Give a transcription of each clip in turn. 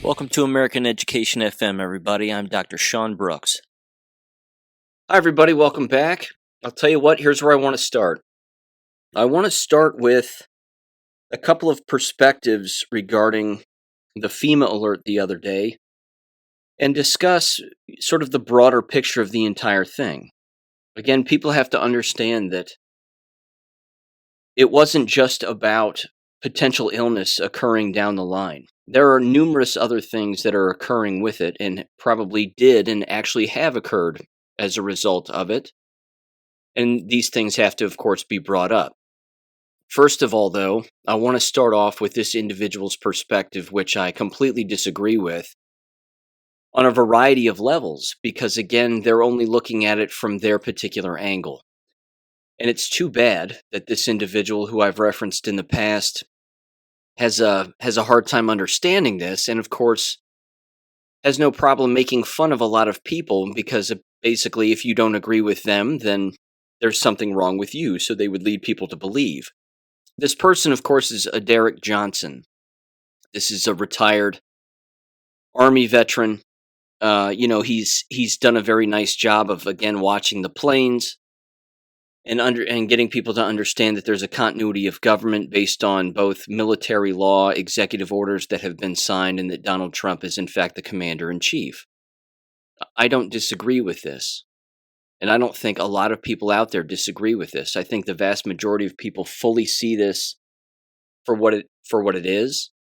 Welcome to American Education FM, everybody. I'm Dr. Sean Brooks. Hi, everybody. Welcome back. I'll tell you what, here's where I want to start. I want to start with a couple of perspectives regarding the FEMA alert the other day and discuss sort of the broader picture of the entire thing. Again, people have to understand that it wasn't just about potential illness occurring down the line. There are numerous other things that are occurring with it and probably did and actually have occurred as a result of it. And these things have to, of course, be brought up. First of all, though, I want to start off with this individual's perspective, which I completely disagree with on a variety of levels, because again, they're only looking at it from their particular angle. And it's too bad that this individual who I've referenced in the past has a hard time understanding this, and of course has no problem making fun of a lot of people, because basically if you don't agree with them, then there's something wrong with you, so they would lead people to believe. This person, of course, is Derek Johnson. This is a retired Army veteran. He's done a very nice job of, again, watching the planes and getting people to understand that there's a continuity of government based on both military law, executive orders that have been signed, and that Donald Trump is in fact the commander-in-chief. I don't disagree with this. And I don't think a lot of people out there disagree with this. I think the vast majority of people fully see this for what it is.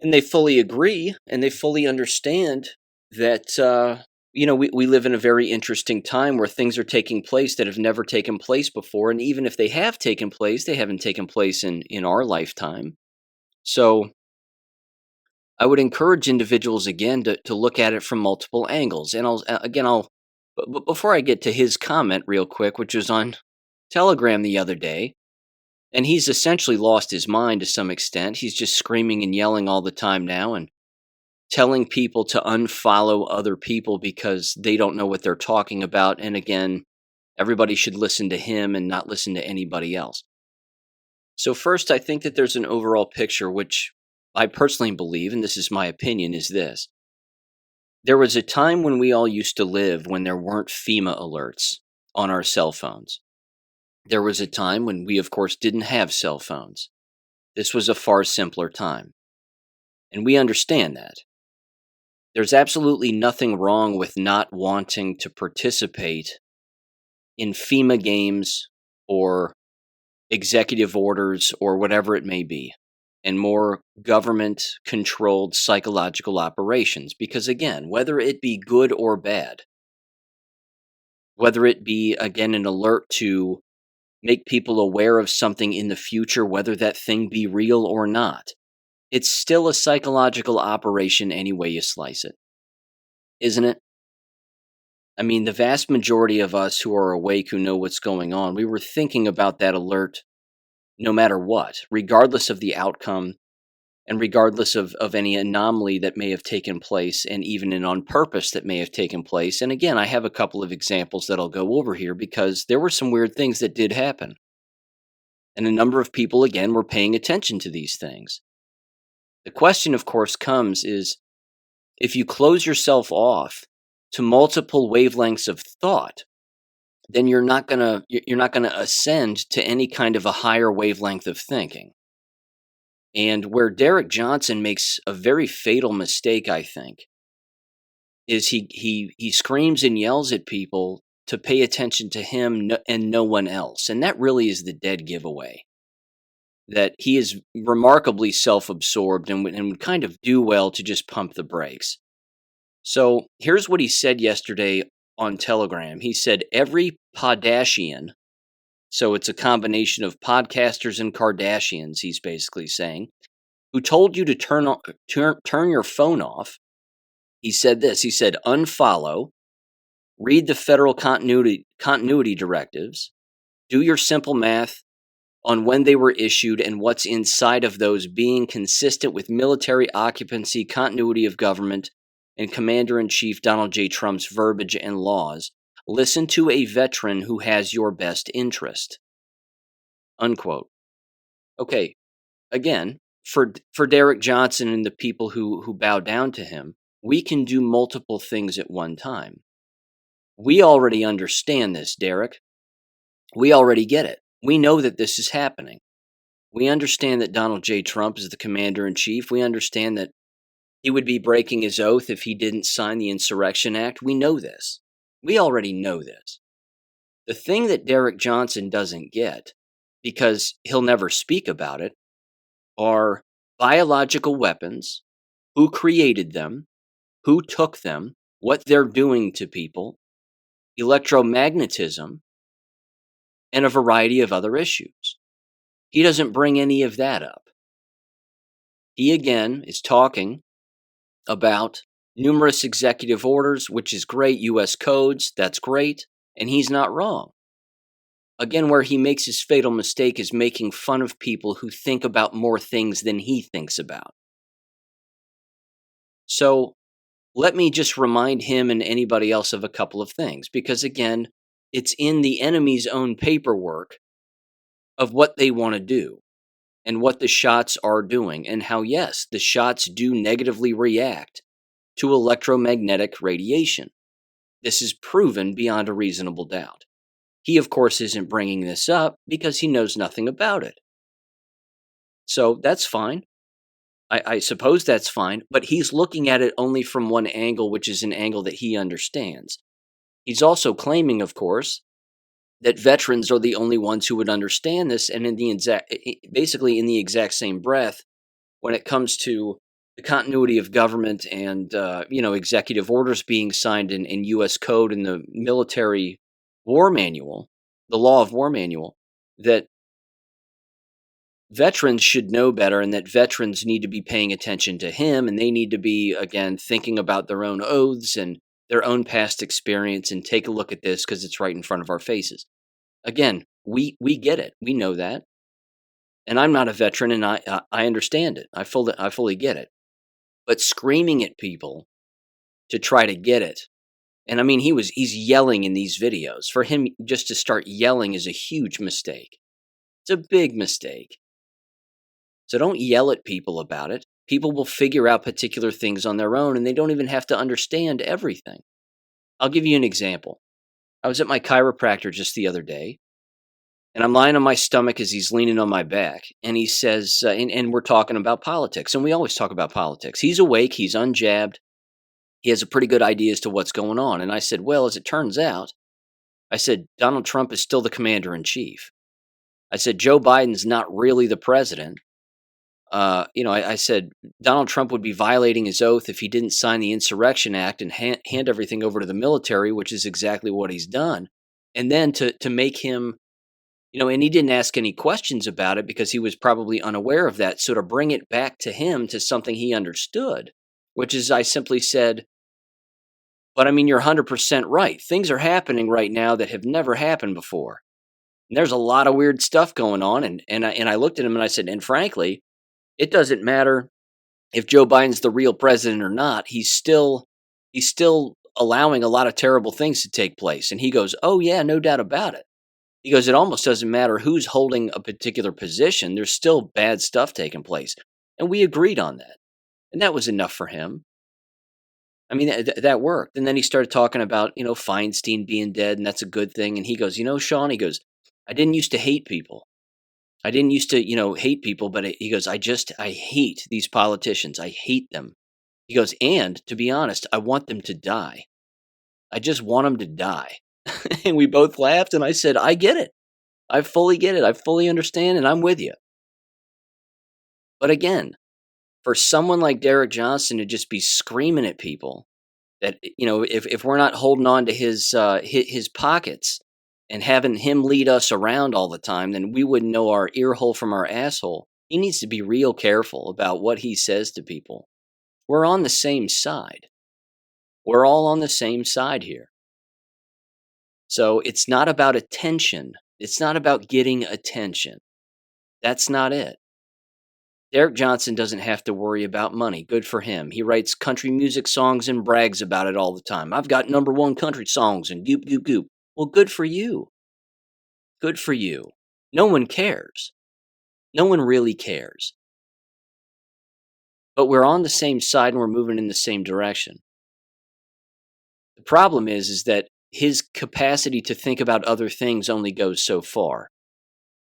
And they fully agree and they fully understand that we live in a very interesting time where things are taking place that have never taken place before. And even if they have taken place, they haven't taken place in our lifetime. So I would encourage individuals, again, to look at it from multiple angles. And but before I get to his comment real quick, which was on Telegram the other day, and he's essentially lost his mind to some extent. He's just screaming and yelling all the time now and telling people to unfollow other people because they don't know what they're talking about. And again, everybody should listen to him and not listen to anybody else. So first, I think that there's an overall picture, which I personally believe, and this is my opinion, is this. There was a time when we all used to live when there weren't FEMA alerts on our cell phones. There was a time when we, of course, didn't have cell phones. This was a far simpler time. And we understand that. There's absolutely nothing wrong with not wanting to participate in FEMA games or executive orders or whatever it may be, and more government-controlled psychological operations. Because again, whether it be good or bad, whether it be, again, an alert to make people aware of something in the future, whether that thing be real or not, it's still a psychological operation any way you slice it. Isn't it? I mean, the vast majority of us who are awake, who know what's going on, we were thinking about that alert no matter what, regardless of the outcome, and regardless of any anomaly that may have taken place, and even an on purpose that may have taken place. And again, I have a couple of examples that I'll go over here because there were some weird things that did happen. And a number of people, again, were paying attention to these things. The question, of course, comes is, if you close yourself off to multiple wavelengths of thought, then you're not gonna ascend to any kind of a higher wavelength of thinking. And where Derek Johnson makes a very fatal mistake, I think, is he screams and yells at people to pay attention to him and no one else. And that really is the dead giveaway. That he is remarkably self-absorbed and would kind of do well to just pump the brakes. So here's what he said yesterday on Telegram. He said, every Podashian, so it's a combination of podcasters and Kardashians, he's basically saying, who told you to turn your phone off. He said this, he said, unfollow, read the federal continuity directives, do your simple math on when they were issued and what's inside of those being consistent with military occupancy, continuity of government, and Commander-in-Chief Donald J. Trump's verbiage and laws. Listen to a veteran who has your best interest. Unquote. Okay, again, for Derek Johnson and the people who bow down to him, we can do multiple things at one time. We already understand this, Derek. We already get it. We know that this is happening. We understand that Donald J. Trump is the commander-in-chief. We understand that he would be breaking his oath if he didn't sign the Insurrection Act. We know this. We already know this. The thing that Derek Johnson doesn't get, because he'll never speak about it, are biological weapons, who created them, who took them, what they're doing to people, electromagnetism, and a variety of other issues. He doesn't bring any of that up. He, again, is talking about numerous executive orders, which is great, U.S. codes, that's great, and he's not wrong. Again, where he makes his fatal mistake is making fun of people who think about more things than he thinks about. So let me just remind him and anybody else of a couple of things, because again, it's in the enemy's own paperwork of what they want to do and what the shots are doing, and how, yes, the shots do negatively react to electromagnetic radiation. This is proven beyond a reasonable doubt. He, of course, isn't bringing this up because he knows nothing about it. So that's fine. I suppose that's fine, but he's looking at it only from one angle, which is an angle that he understands. He's also claiming, of course, that veterans are the only ones who would understand this, and basically in the exact same breath, when it comes to the continuity of government and executive orders being signed in U.S. code and the military war manual, the law of war manual, that veterans should know better, and that veterans need to be paying attention to him, and they need to be, again, thinking about their own oaths and their own past experience, and take a look at this because it's right in front of our faces. Again, we get it. We know that. And I'm not a veteran, and I understand it. I fully get it. But screaming at people to try to get it, and I mean, he's yelling in these videos. For him just to start yelling is a huge mistake. It's a big mistake. So don't yell at people about it. People will figure out particular things on their own, and they don't even have to understand everything. I'll give you an example. I was at my chiropractor just the other day, and I'm lying on my stomach as he's leaning on my back, and he says, and we're talking about politics, and we always talk about politics. He's awake, he's unjabbed, he has a pretty good idea as to what's going on. And I said, well, as it turns out, I said, Donald Trump is still the commander-in-chief. I said, Joe Biden's not really the president. I said, Donald Trump would be violating his oath if he didn't sign the Insurrection Act and hand everything over to the military, which is exactly what he's done. And then to make him, and he didn't ask any questions about it because he was probably unaware of that. So to bring it back to him to something he understood, which is, I simply said, but I mean, you're 100% right. Things are happening right now that have never happened before. And there's a lot of weird stuff going on. And I looked at him and I said, and frankly, it doesn't matter if Joe Biden's the real president or not. He's still allowing a lot of terrible things to take place. And he goes, oh yeah, no doubt about it. He goes, it almost doesn't matter who's holding a particular position. There's still bad stuff taking place. And we agreed on that. And that was enough for him. I mean, that worked. And then he started talking about, Feinstein being dead, and that's a good thing. And he goes, Sean, he goes, I didn't used to hate people. I didn't used to, hate people, but he goes, I hate these politicians. I hate them. He goes, and to be honest, I want them to die. I just want them to die. And we both laughed, and I said, I get it. I fully get it. I fully understand, and I'm with you. But again, for someone like Derek Johnson to just be screaming at people that, if we're not holding on to his pockets and having him lead us around all the time, then we wouldn't know our ear hole from our asshole. He needs to be real careful about what he says to people. We're on the same side. We're all on the same side here. So it's not about attention. It's not about getting attention. That's not it. Derek Johnson doesn't have to worry about money. Good for him. He writes country music songs and brags about it all the time. I've got #1 country songs and goop, goop, goop. Well, good for you. Good for you. No one cares. No one really cares. but we're on the same side and we're moving in the same direction. The problem is that his capacity to think about other things only goes so far,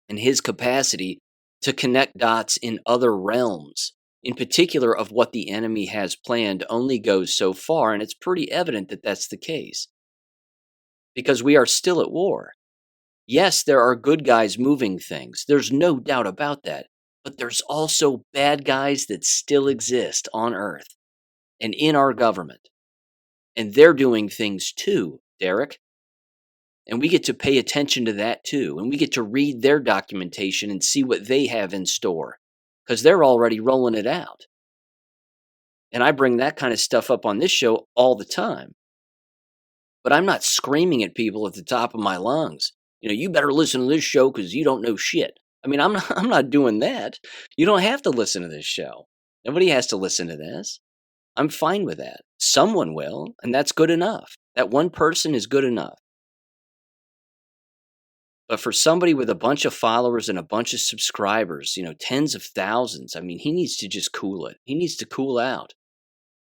and his capacity to connect dots in other realms, in particular of what the enemy has planned, only goes so far, and it's pretty evident that that's the case. Because we are still at war. Yes, there are good guys moving things. There's no doubt about that. But there's also bad guys that still exist on Earth and in our government. And they're doing things too, Derek. And we get to pay attention to that too. And we get to read their documentation and see what they have in store. Because they're already rolling it out. And I bring that kind of stuff up on this show all the time. But I'm not screaming at people at the top of my lungs. You better listen to this show because you don't know shit. I mean, I'm not doing that. You don't have to listen to this show. Nobody has to listen to this. I'm fine with that. Someone will, and that's good enough. That one person is good enough. But for somebody with a bunch of followers and a bunch of subscribers, tens of thousands, I mean, he needs to just cool it. He needs to cool out.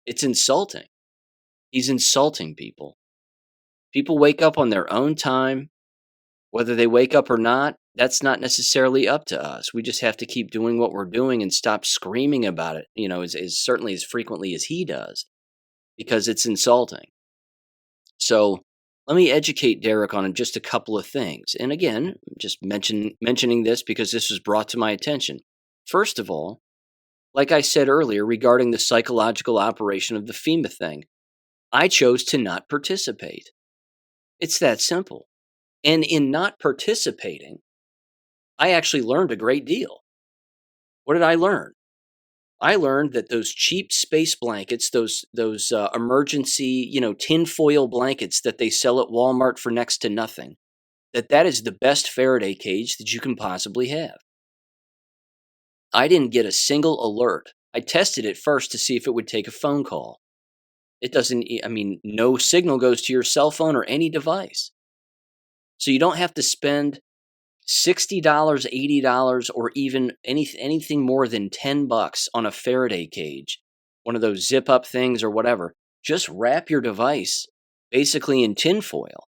It's insulting. He's insulting people. People wake up on their own time. Whether they wake up or not, that's not necessarily up to us. We just have to keep doing what we're doing and stop screaming about it, certainly as frequently as he does, because it's insulting. So let me educate Derek on just a couple of things. And again, just mentioning this because this was brought to my attention. First of all, like I said earlier regarding the psychological operation of the FEMA thing, I chose to not participate. It's that simple. And in not participating, I actually learned a great deal. What did I learn? I learned that those cheap space blankets, those emergency, tinfoil blankets that they sell at Walmart for next to nothing, that is the best Faraday cage that you can possibly have. I didn't get a single alert. I tested it first to see if it would take a phone call. It doesn't, no signal goes to your cell phone or any device. So you don't have to spend $60, $80, or even anything more than $10 on a Faraday cage, one of those zip-up things or whatever. Just wrap your device basically in tinfoil,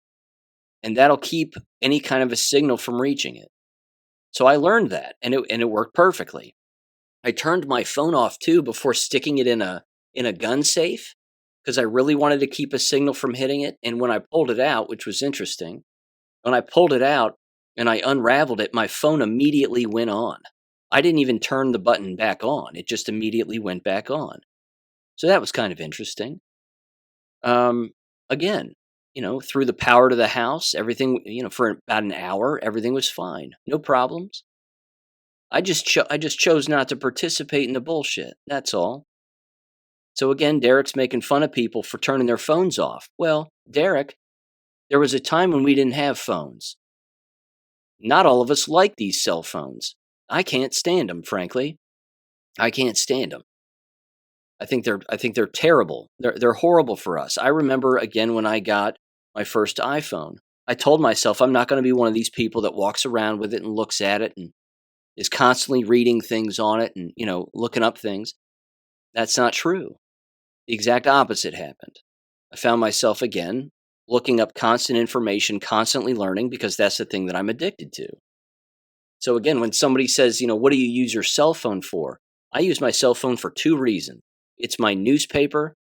and that'll keep any kind of a signal from reaching it. So I learned that, and it worked perfectly. I turned my phone off too before sticking it in a gun safe because I really wanted to keep a signal from hitting it. And when I pulled it out, which was interesting, when I pulled it out and I unraveled it, my phone immediately went on. I didn't even turn the button back on. It just immediately went back on. So that was kind of interesting. Again, through the power to the house, everything, for about an hour, everything was fine. No problems. I just chose not to participate in the bullshit. That's all. So again, Derek's making fun of people for turning their phones off. Well, Derek, there was a time when we didn't have phones. Not all of us like these cell phones. I can't stand them, frankly. I can't stand them. I think they're terrible. They're horrible for us. I remember again when I got my first iPhone. I told myself I'm not going to be one of these people that walks around with it and looks at it and is constantly reading things on it and, looking up things. That's not true. The exact opposite happened. I found myself again looking up constant information, constantly learning, because that's the thing that I'm addicted to. So again, when somebody says, what do you use your cell phone for? I use my cell phone for two reasons. It's my newspaper,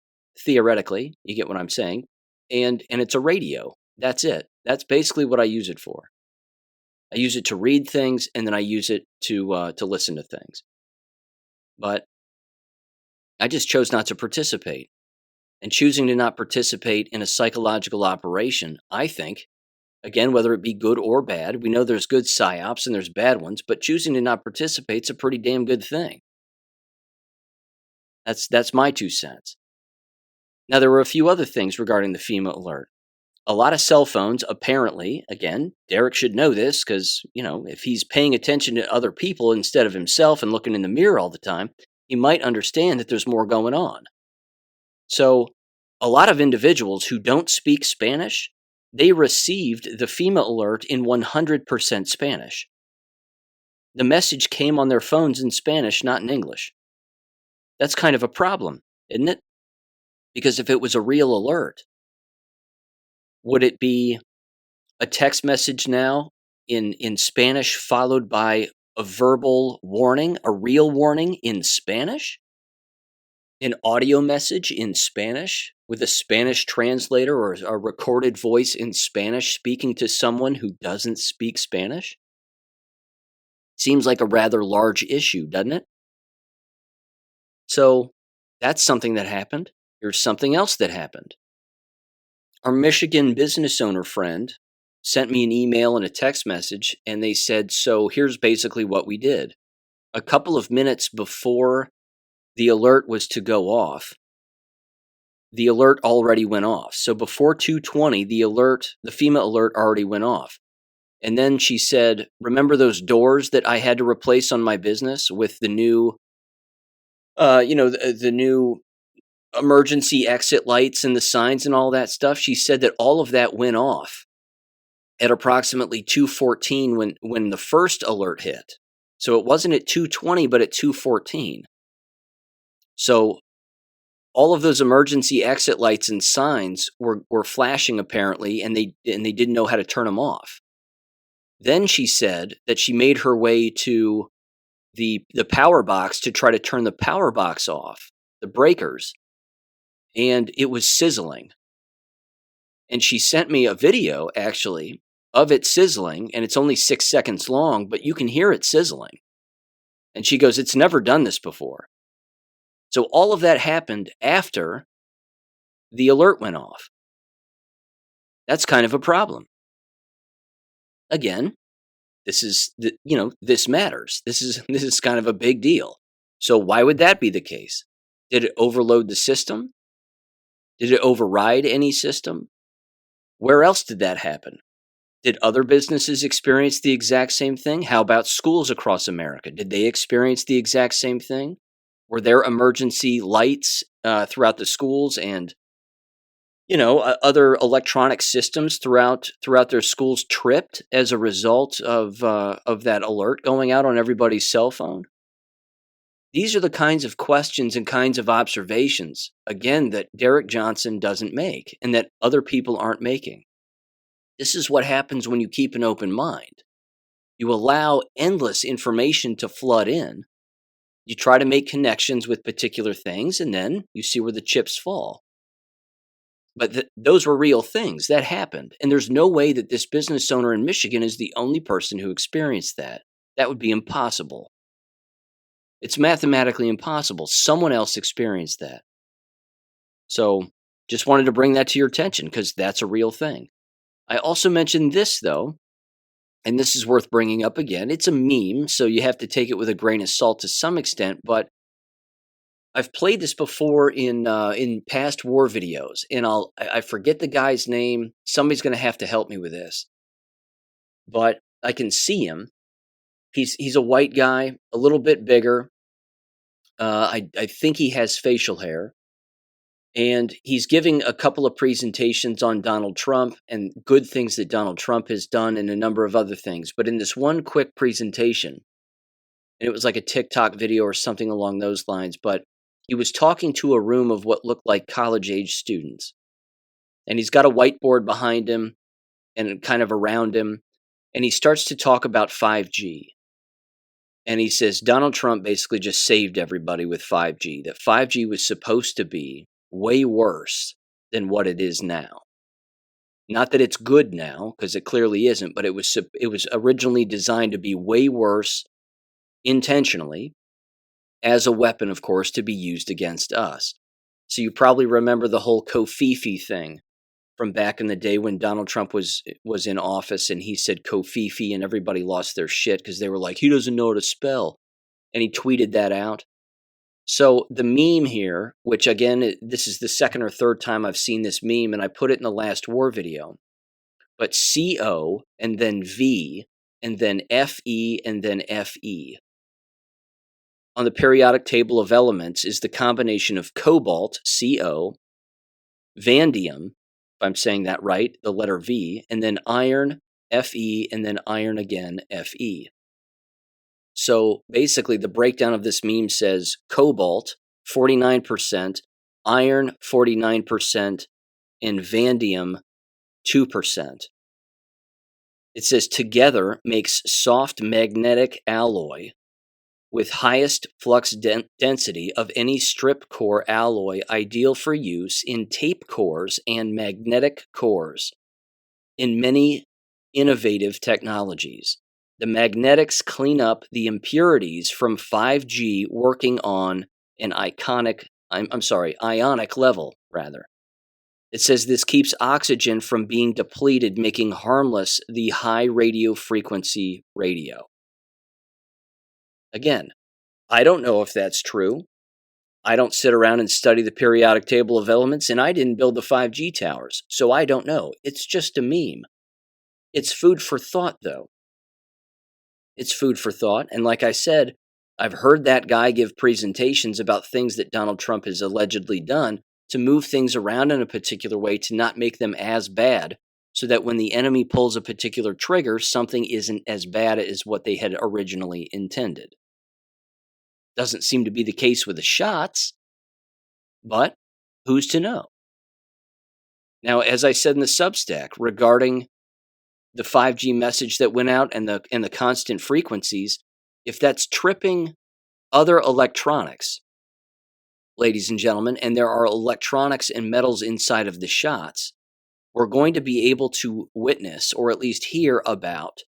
theoretically, you get what I'm saying, and it's a radio. That's it. That's basically what I use it for. I use it to read things, and then I use it to listen to things. But I just chose not to participate. And choosing to not participate in a psychological operation, I think, again, whether it be good or bad, we know there's good psyops and there's bad ones, but choosing to not participate is a pretty damn good thing. That's my 2 cents. Now, there were a few other things regarding the FEMA alert. A lot of cell phones, apparently, again, Derek should know this because, if he's paying attention to other people instead of himself and looking in the mirror all the time, he might understand that there's more going on. So, a lot of individuals who don't speak Spanish, they received the FEMA alert in 100% Spanish. The message came on their phones in Spanish, not in English. That's kind of a problem, isn't it? Because if it was a real alert, would it be a text message now in Spanish followed by a verbal warning, a real warning in Spanish? An audio message in Spanish with a Spanish translator or a recorded voice in Spanish speaking to someone who doesn't speak Spanish? Seems like a rather large issue, doesn't it? So that's something that happened. Here's something else that happened. Our Michigan business owner friend sent me an email and a text message, and they said, so here's basically what we did. A couple of minutes before the alert was to go off, the alert already went off. So before 2:20, the FEMA alert already went off. And then she said, remember those doors that I had to replace on my business with the new, the new emergency exit lights and the signs and all that stuff? She said that all of that went off at approximately 2:14 when the first alert hit. So it wasn't at 2:20, but at 2:14. So all of those emergency exit lights and signs were flashing apparently, and they didn't know how to turn them off. Then she said that she made her way to the power box to try to turn the power box off, the breakers, and it was sizzling. And she sent me a video, actually, of it sizzling, and it's only 6 seconds long, but you can hear it sizzling. And she goes, it's never done this before. So all of that happened after the alert went off. That's kind of a problem. Again, this matters. This is kind of a big deal. So why would that be the case? Did it overload the system? Did it override any system? Where else did that happen? Did other businesses experience the exact same thing? How about schools across America? Did they experience the exact same thing? Were there emergency lights throughout the schools and other electronic systems throughout their schools tripped as a result of that alert going out on everybody's cell phone? These are the kinds of questions and kinds of observations, again, that Derek Johnson doesn't make and that other people aren't making. This is what happens when you keep an open mind. You allow endless information to flood in. You try to make connections with particular things, and then you see where the chips fall. But those were real things. That happened. And there's no way that this business owner in Michigan is the only person who experienced that. That would be impossible. It's mathematically impossible. Someone else experienced that. So just wanted to bring that to your attention because that's a real thing. I also mentioned this, though, and this is worth bringing up again. It's a meme, so you have to take it with a grain of salt to some extent, but I've played this before in past war videos, and I forget the guy's name. Somebody's going to have to help me with this, but I can see him. He's a white guy, a little bit bigger. I think he has facial hair, and he's giving a couple of presentations on Donald Trump and good things that Donald Trump has done, and a number of other things. But in this one quick presentation, and it was like a TikTok video or something along those lines, but he was talking to a room of what looked like college-age students. And he's got a whiteboard behind him and kind of around him. And he starts to talk about 5G. And he says Donald Trump basically just saved everybody with 5G. That 5G was supposed to be way worse than what it is now. Not that it's good now, because it clearly isn't, but it was originally designed to be way worse intentionally, as a weapon, of course, to be used against us. So you probably remember the whole Kofifi thing from back in the day when Donald Trump was in office, and he said Kofifi, and everybody lost their shit because they were like, he doesn't know how to spell. And he tweeted that out. So the meme here, which again, this is the second or third time I've seen this meme, and I put it in the last war video, but CO and then V and then FE and then FE. On the periodic table of elements is the combination of cobalt, Co, vanadium, if I'm saying that right, the letter V, and then iron, Fe, and then iron again, Fe. So basically the breakdown of this meme says cobalt 49%, iron 49%, and vanadium 2%. It says together makes soft magnetic alloy with highest flux density of any strip core alloy, ideal for use in tape cores and magnetic cores in many innovative technologies. The magnetics clean up the impurities from 5G working on an ionic level, rather. It says this keeps oxygen from being depleted, making harmless the high radio frequency radio. Again, I don't know if that's true. I don't sit around and study the periodic table of elements, and I didn't build the 5G towers, so I don't know. It's just a meme. It's food for thought, though. It's food for thought, and like I said, I've heard that guy give presentations about things that Donald Trump has allegedly done to move things around in a particular way to not make them as bad, so that when the enemy pulls a particular trigger, something isn't as bad as what they had originally intended. Doesn't seem to be the case with the shots, but who's to know? Now, as I said in the Substack regarding the 5G message that went out and the constant frequencies, if that's tripping other electronics, ladies and gentlemen, and there are electronics and metals inside of the shots, we're going to be able to witness or at least hear about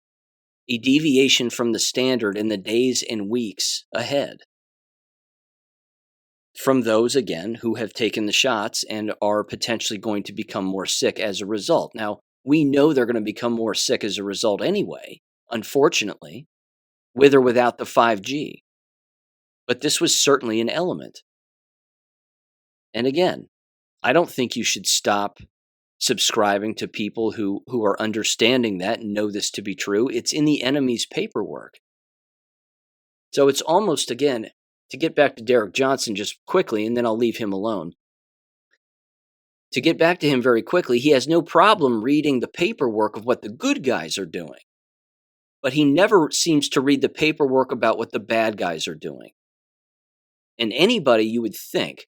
a deviation from the standard in the days and weeks ahead from those, again, who have taken the shots and are potentially going to become more sick as a result. Now, we know they're going to become more sick as a result anyway, unfortunately, with or without the 5G. But this was certainly an element. And again, I don't think you should stop subscribing to people who are understanding that and know this to be true. It's in the enemy's paperwork. So it's almost, again, to get back to Derek Johnson just quickly, and then I'll leave him alone. To get back to him very quickly, he has no problem reading the paperwork of what the good guys are doing. But he never seems to read the paperwork about what the bad guys are doing. And anybody you would think,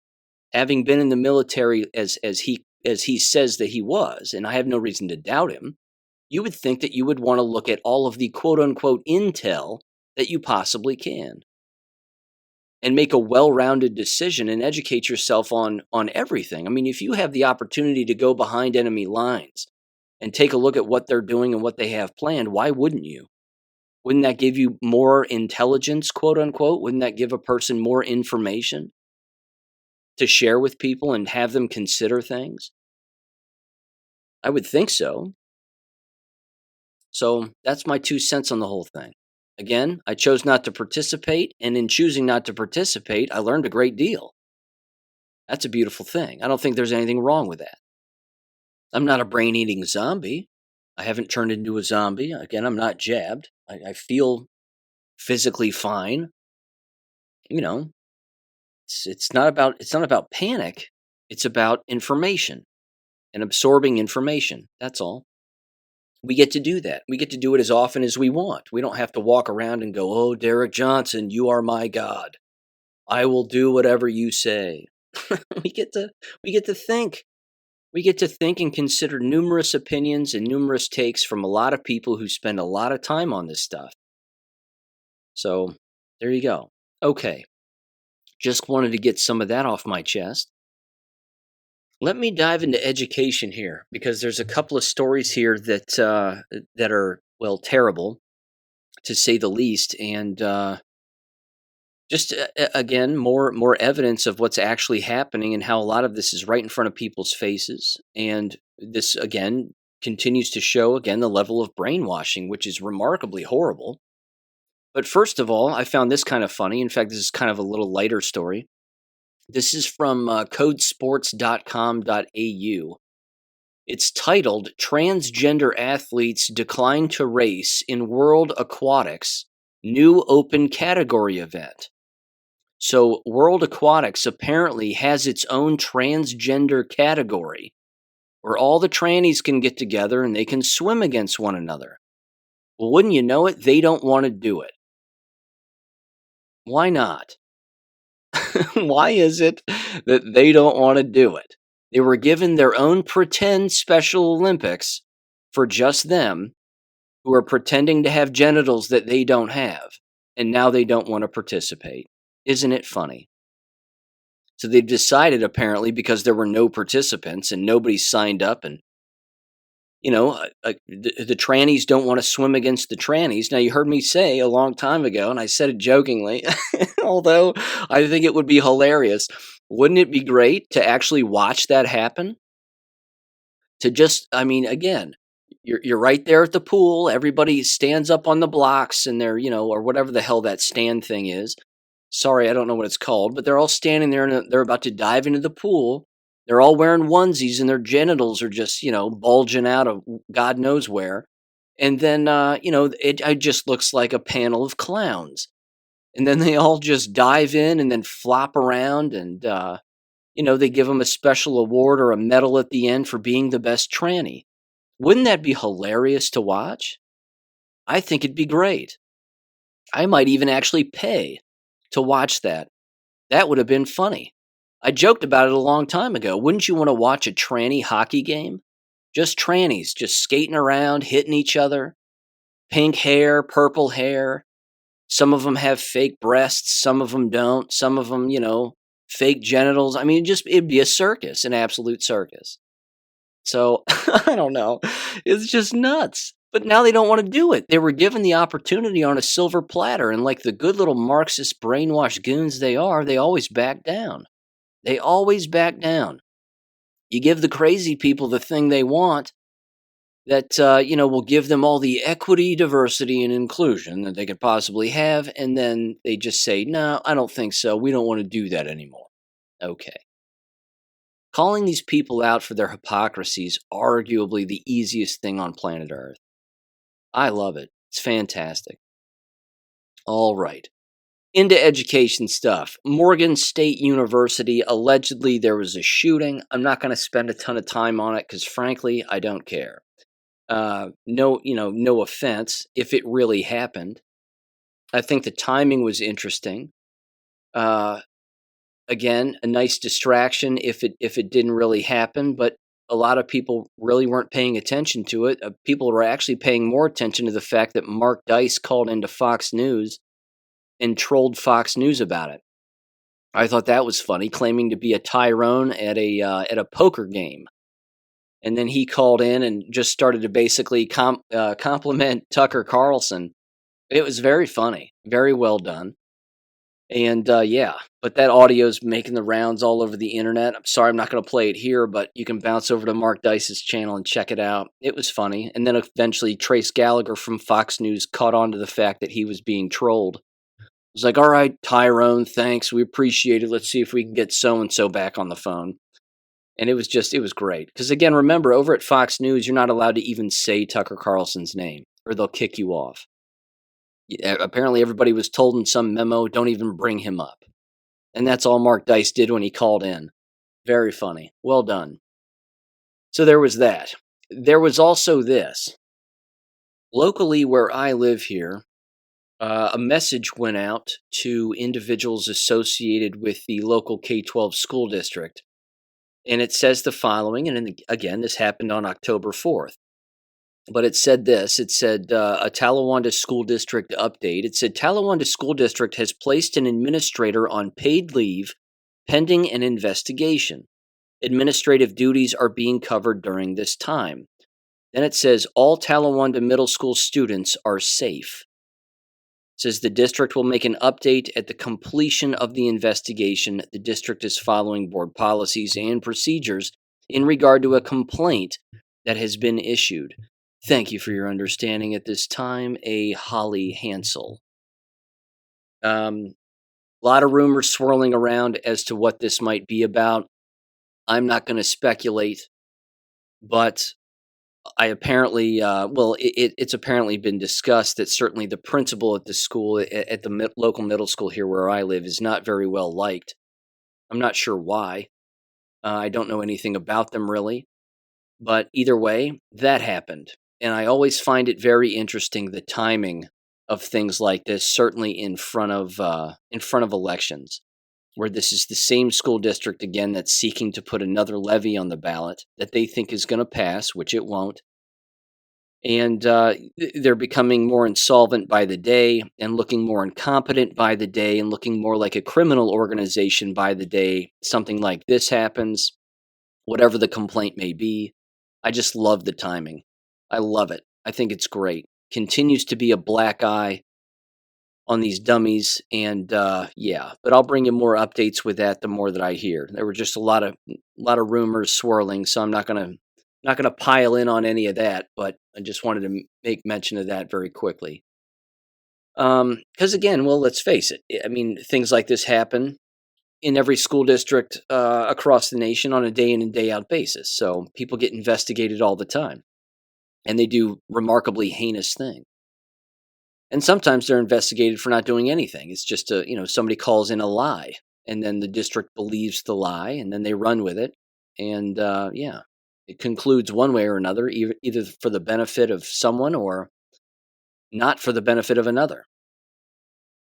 having been in the military as he says that he was, and I have no reason to doubt him, you would think that you would want to look at all of the quote-unquote intel that you possibly can and make a well-rounded decision and educate yourself on everything. I mean, if you have the opportunity to go behind enemy lines and take a look at what they're doing and what they have planned, why wouldn't you? Wouldn't that give you more intelligence, quote-unquote? Wouldn't that give a person more information to share with people and have them consider things? I would think so. So that's my 2 cents on the whole thing. Again, I chose not to participate, and in choosing not to participate, I learned a great deal. That's a beautiful thing. I don't think there's anything wrong with that. I'm not a brain-eating zombie. I haven't turned into a zombie. Again, I'm not jabbed. I feel physically fine. You know, it's not about panic. It's about information and absorbing information. That's all. We get to do that. We get to do it as often as we want. We don't have to walk around and go, "Oh, Derek Johnson, you are my God. I will do whatever you say." we get to think. We get to think and consider numerous opinions and numerous takes from a lot of people who spend a lot of time on this stuff. So, there you go. Okay. Just wanted to get some of that off my chest. Let me dive into education here, because there's a couple of stories here that are, well, terrible, to say the least, and just again more evidence of what's actually happening and how a lot of this is right in front of people's faces. And this again continues to show again the level of brainwashing, which is remarkably horrible. But first of all, I found this kind of funny. In fact, this is kind of a little lighter story. This is from codesports.com.au. It's titled, "Transgender Athletes Decline to Race in World Aquatics New Open Category Event." So World Aquatics apparently has its own transgender category where all the trannies can get together and they can swim against one another. Well, wouldn't you know it, they don't want to do it. Why not? Why is it that they don't want to do it? They were given their own pretend Special Olympics for just them, who are pretending to have genitals that they don't have, and now they don't want to participate. Isn't it funny? So they've decided, apparently, because there were no participants and nobody signed up, and the trannies don't want to swim against the trannies. Now, you heard me say a long time ago, and I said it jokingly, although I think it would be hilarious. Wouldn't it be great to actually watch that happen? To just, I mean, again, you're right there at the pool. Everybody stands up on the blocks, and they're, or whatever the hell that stand thing is. Sorry, I don't know what it's called, but they're all standing there, and they're about to dive into the pool. They're all wearing onesies, and their genitals are just, bulging out of God knows where. And then, it just looks like a panel of clowns. And then they all just dive in and then flop around, and they give them a special award or a medal at the end for being the best tranny. Wouldn't that be hilarious to watch? I think it'd be great. I might even actually pay to watch that. That would have been funny. I joked about it a long time ago. Wouldn't you want to watch a tranny hockey game? Just trannies, just skating around, hitting each other. Pink hair, purple hair. Some of them have fake breasts, some of them don't. Some of them, fake genitals. I mean, it'd be a circus, an absolute circus. So, I don't know. It's just nuts. But now they don't want to do it. They were given the opportunity on a silver platter, and like the good little Marxist brainwashed goons they are, they always back down. They always back down. You give the crazy people the thing they want that, will give them all the equity, diversity, and inclusion that they could possibly have, and then they just say, no, I don't think so. We don't want to do that anymore. Okay. Calling these people out for their hypocrisy is arguably the easiest thing on planet Earth. I love it. It's fantastic. All right. Into education stuff. Morgan State University, allegedly there was a shooting. I'm not going to spend a ton of time on it because frankly, I don't care. No offense if it really happened. I think the timing was interesting. Again, a nice distraction if it didn't really happen, but a lot of people really weren't paying attention to it. People were actually paying more attention to the fact that Mark Dice called into Fox News and trolled Fox News about it. I thought that was funny, claiming to be a Tyrone at a poker game. And then he called in and just started to basically compliment Tucker Carlson. It was very funny, very well done. And but that audio's making the rounds all over the internet. I'm sorry I'm not going to play it here, but you can bounce over to Mark Dice's channel and check it out. It was funny. And then eventually Trace Gallagher from Fox News caught on to the fact that he was being trolled. It was like, all right, Tyrone, thanks. We appreciate it. Let's see if we can get so-and-so back on the phone. And it was great. Because again, remember, over at Fox News, you're not allowed to even say Tucker Carlson's name, or they'll kick you off. Apparently everybody was told in some memo, don't even bring him up. And that's all Mark Dice did when he called in. Very funny. Well done. So there was that. There was also this. Locally where I live here, a message went out to individuals associated with the local K-12 school district. And it says the following, and again, this happened on October 4th. But it said this, a Talawanda School District update. It said, Talawanda School District has placed an administrator on paid leave pending an investigation. Administrative duties are being covered during this time. Then it says, all Talawanda Middle School students are safe. It says the district will make an update at the completion of the investigation. The district is following board policies and procedures in regard to a complaint that has been issued. Thank you for your understanding at this time, A. Holly Hansel. A lot of rumors swirling around as to what this might be about. I'm not going to speculate, but I apparently, it's apparently been discussed that certainly the principal at the school, at the local middle school here where I live, is not very well liked. I'm not sure why. I don't know anything about them really. But either way, that happened. And I always find it very interesting, the timing of things like this, certainly in front of elections. where this is the same school district again that's seeking to put another levy on the ballot that they think is going to pass, which it won't. And they're becoming more insolvent by the day and looking more incompetent by the day and looking more like a criminal organization by the day. Something like this happens, whatever the complaint may be. I just love the timing. I love it. I think it's great. Continues to be a black eye on these dummies, and yeah. But I'll bring you more updates with that the more that I hear. There were just a lot of rumors swirling, so I'm not gonna pile in on any of that. But I just wanted to make mention of that very quickly. Because again, well, let's face it. I mean, things like this happen in every school district across the nation on a day in and day out basis. So people get investigated all the time, and they do remarkably heinous things. And sometimes they're investigated for not doing anything. It's just somebody calls in a lie, and then the district believes the lie, and then they run with it. And yeah, it concludes one way or another, either for the benefit of someone or not for the benefit of another.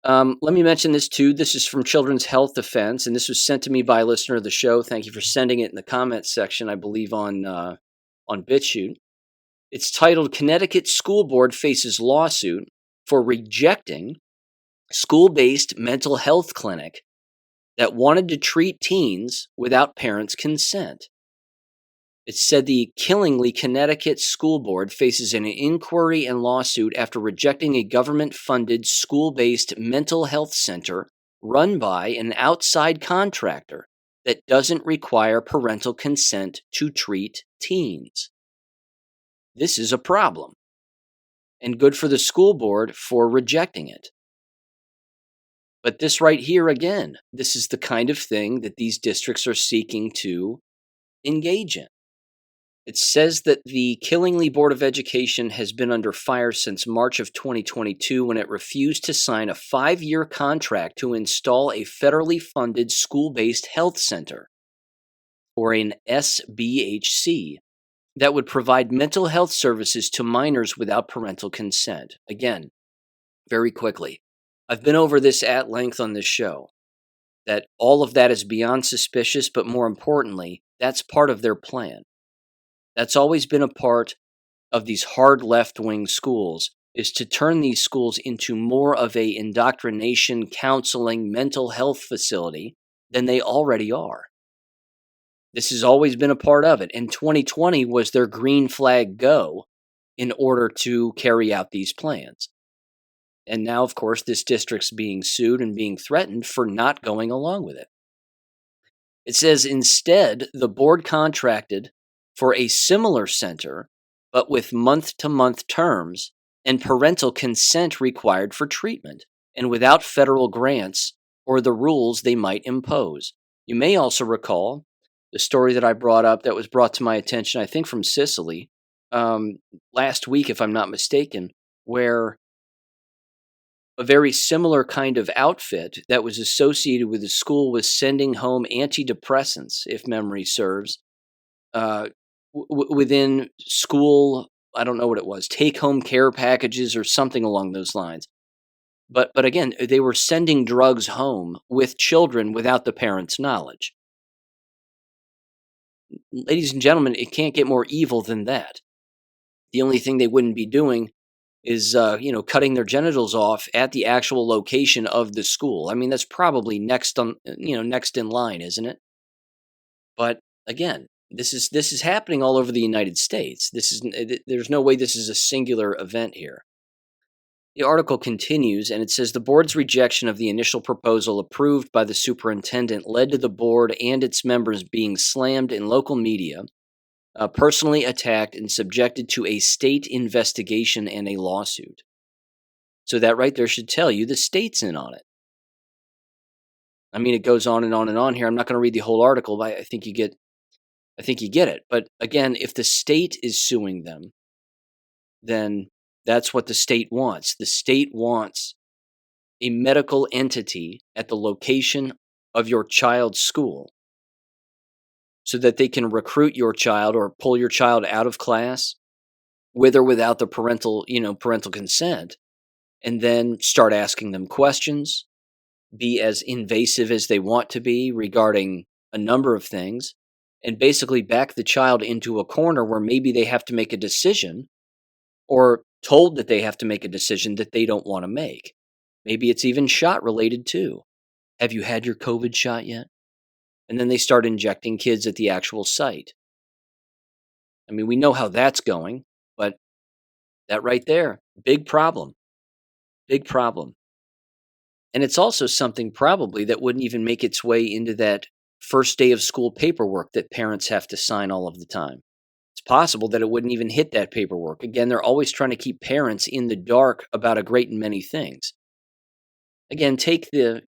Let me mention this too. This is from Children's Health Defense, and this was sent to me by a listener of the show. Thank you for sending it in the comments section, I believe, on BitChute. It's titled, Connecticut School Board Faces Lawsuit for Rejecting School-Based Mental Health Clinic that wanted to treat teens without parents' consent. It said the Killingly, Connecticut School Board faces an inquiry and lawsuit after rejecting a government-funded school-based mental health center run by an outside contractor that doesn't require parental consent to treat teens. This is a problem, and good for the school board for rejecting it. But this right here, again, this is the kind of thing that these districts are seeking to engage in. It says that the Killingly Board of Education has been under fire since March of 2022 when it refused to sign a 5-year contract to install a federally funded school-based health center, or an SBHC, that would provide mental health services to minors without parental consent. Again, very quickly, I've been over this at length on this show, that all of that is beyond suspicious, but more importantly, that's part of their plan. That's always been a part of these hard left-wing schools, is to turn these schools into more of a indoctrination, counseling, mental health facility than they already are. This has always been a part of it, and 2020 was their green flag go in order to carry out these plans. And now, of course, this district's being sued and being threatened for not going along with it. It says instead, the board contracted for a similar center, but with month-to-month terms and parental consent required for treatment, and without federal grants or the rules they might impose. You may also recall the story that I brought up that was brought to my attention, I think from Sicily, last week, if I'm not mistaken, where a very similar kind of outfit that was associated with the school was sending home antidepressants, if memory serves, within school, I don't know what it was, take-home care packages or something along those lines. But again, they were sending drugs home with children without the parents' knowledge. Ladies and gentlemen, it can't get more evil than that. The only thing they wouldn't be doing is, cutting their genitals off at the actual location of the school. I mean, that's probably next in line, isn't it? But again, this is happening all over the United States. There's no way this is a singular event here. The article continues, and it says the board's rejection of the initial proposal approved by the superintendent led to the board and its members being slammed in local media, personally attacked, and subjected to a state investigation and a lawsuit. So that right there should tell you the state's in on it. I mean, it goes on and on and on here. I'm not going to read the whole article, but I think you get it. But again, if the state is suing them, then that's what the state wants. The state wants a medical entity at the location of your child's school so that they can recruit your child or pull your child out of class with or without the parental consent, and then start asking them questions, be as invasive as they want to be regarding a number of things, and basically back the child into a corner where maybe they have to make a decision, or told that they have to make a decision that they don't want to make. Maybe it's even shot related too. Have you had your COVID shot yet? And then they start injecting kids at the actual site. I mean, we know how that's going, but that right there, big problem. Big problem. And it's also something probably that wouldn't even make its way into that first day of school paperwork that parents have to sign all of the time. It's possible that it wouldn't even hit that paperwork. Again, they're always trying to keep parents in the dark about a great many things. Again, take the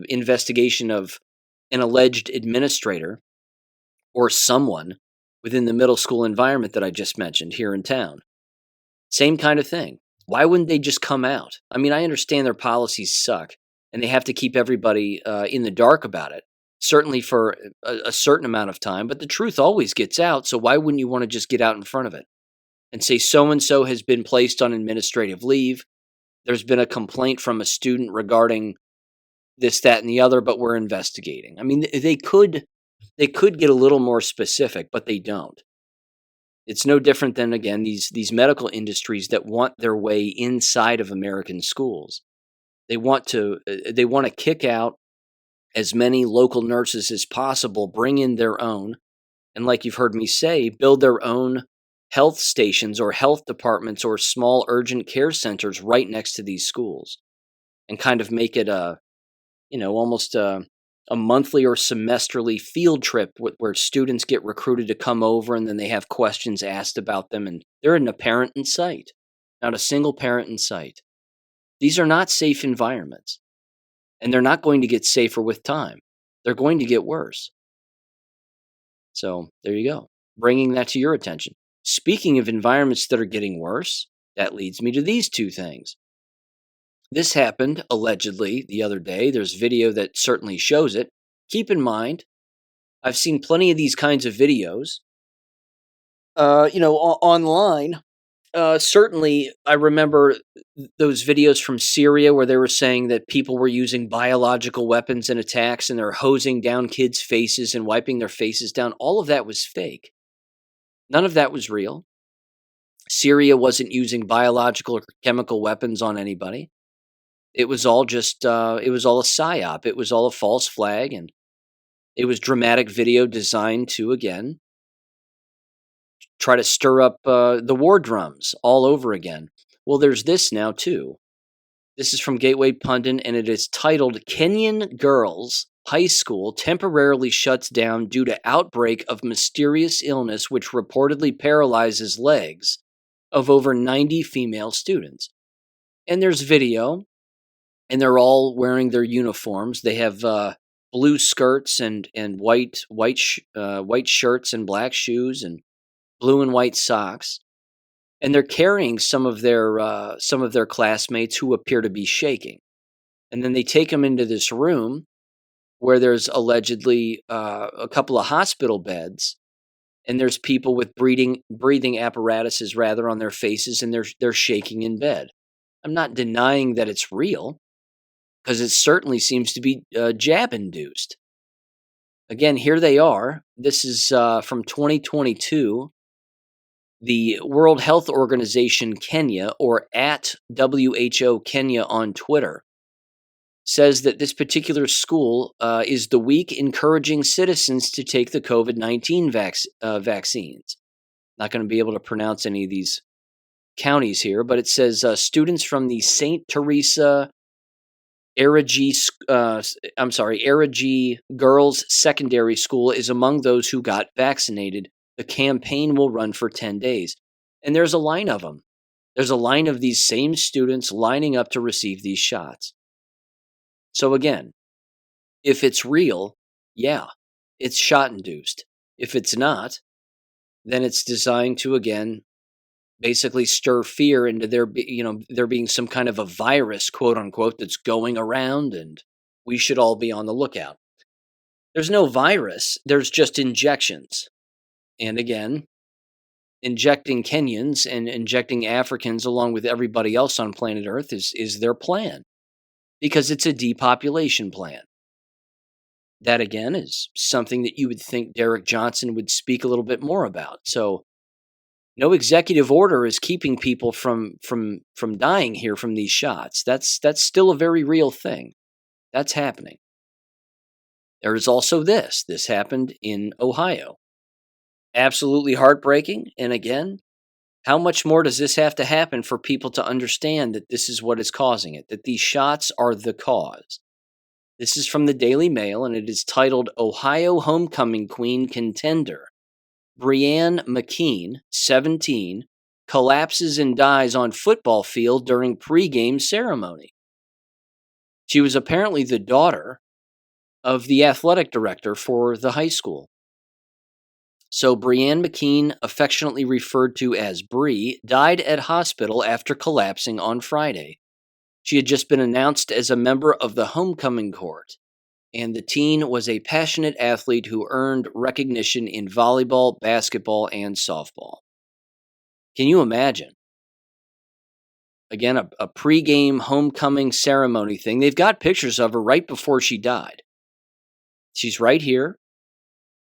investigation of an alleged administrator or someone within the middle school environment that I just mentioned here in town. Same kind of thing. Why wouldn't they just come out? I mean, I understand their policies suck, and they have to keep everybody in the dark about it, certainly for a certain amount of time, but the truth always gets out, so why wouldn't you want to just get out in front of it and say so-and-so has been placed on administrative leave, there's been a complaint from a student regarding this, that, and the other, but we're investigating. I mean, they could get a little more specific, but they don't. It's no different than, again, these medical industries that want their way inside of American schools. They want to kick out as many local nurses as possible, bring in their own, and like you've heard me say, build their own health stations or health departments or small urgent care centers right next to these schools, and kind of make it almost a monthly or semesterly field trip where students get recruited to come over, and then they have questions asked about them, and there isn't a parent in sight, not a single parent in sight. These are not safe environments, and they're not going to get safer with time. They're going to get worse. So there you go, bringing that to your attention. Speaking of environments that are getting worse, that leads me to these two things. This happened, allegedly, the other day. There's video that certainly shows it. Keep in mind, I've seen plenty of these kinds of videos, online. Certainly, I remember those videos from Syria where they were saying that people were using biological weapons in attacks and they're hosing down kids' faces and wiping their faces down. All of that was fake. None of that was real. Syria wasn't using biological or chemical weapons on anybody. It was all just, it was all a psyop. It was all a false flag, and it was dramatic video designed to, again, try to stir up the war drums all over again. Well, there's this now, too. This is from Gateway Pundit, and it is titled, Kenyan Girls High School Temporarily Shuts Down Due to Outbreak of Mysterious Illness Which Reportedly Paralyzes Legs of Over 90 Female Students. And there's video. And they're all wearing their uniforms. They have blue skirts and white shirts and black shoes and blue and white socks. And they're carrying some of their classmates who appear to be shaking. And then they take them into this room where there's allegedly a couple of hospital beds, and there's people with breathing apparatuses rather on their faces, and they're shaking in bed. I'm not denying that it's real, because it certainly seems to be jab-induced. Again, here they are. This is from 2022. The World Health Organization Kenya, or at WHO Kenya on Twitter, says that this particular school is the week encouraging citizens to take the COVID-19 vaccines. Not going to be able to pronounce any of these counties here, but it says students from the St. Teresa Erigi Girls Secondary School is among those who got vaccinated. The campaign will run for 10 days. And there's a line of them. There's a line of these same students lining up to receive these shots. So again, if it's real, yeah, it's shot-induced. If it's not, then it's designed to, again, basically stir fear into there being some kind of a virus, quote unquote, that's going around, and we should all be on the lookout. There's no virus, there's just injections. And again, injecting Kenyans and injecting Africans along with everybody else on planet Earth is their plan. because it's a depopulation plan. That again is something that you would think Derek Johnson would speak a little bit more about. So no executive order is keeping people from dying here from these shots. That's still a very real thing. That's happening. There is also this. This happened in Ohio. Absolutely heartbreaking. And again, how much more does this have to happen for people to understand that this is what is causing it, that these shots are the cause? This is from the Daily Mail, and it is titled Ohio Homecoming Queen Contender. Brianne McKean, 17, collapses and dies on football field during pregame ceremony. She was apparently the daughter of the athletic director for the high school. So Brianne McKean, affectionately referred to as Bree, died at hospital after collapsing on Friday. She had just been announced as a member of the homecoming court, and the teen was a passionate athlete who earned recognition in volleyball, basketball, and softball. Can you imagine? Again, a pregame homecoming ceremony thing. They've got pictures of her right before she died. She's right here,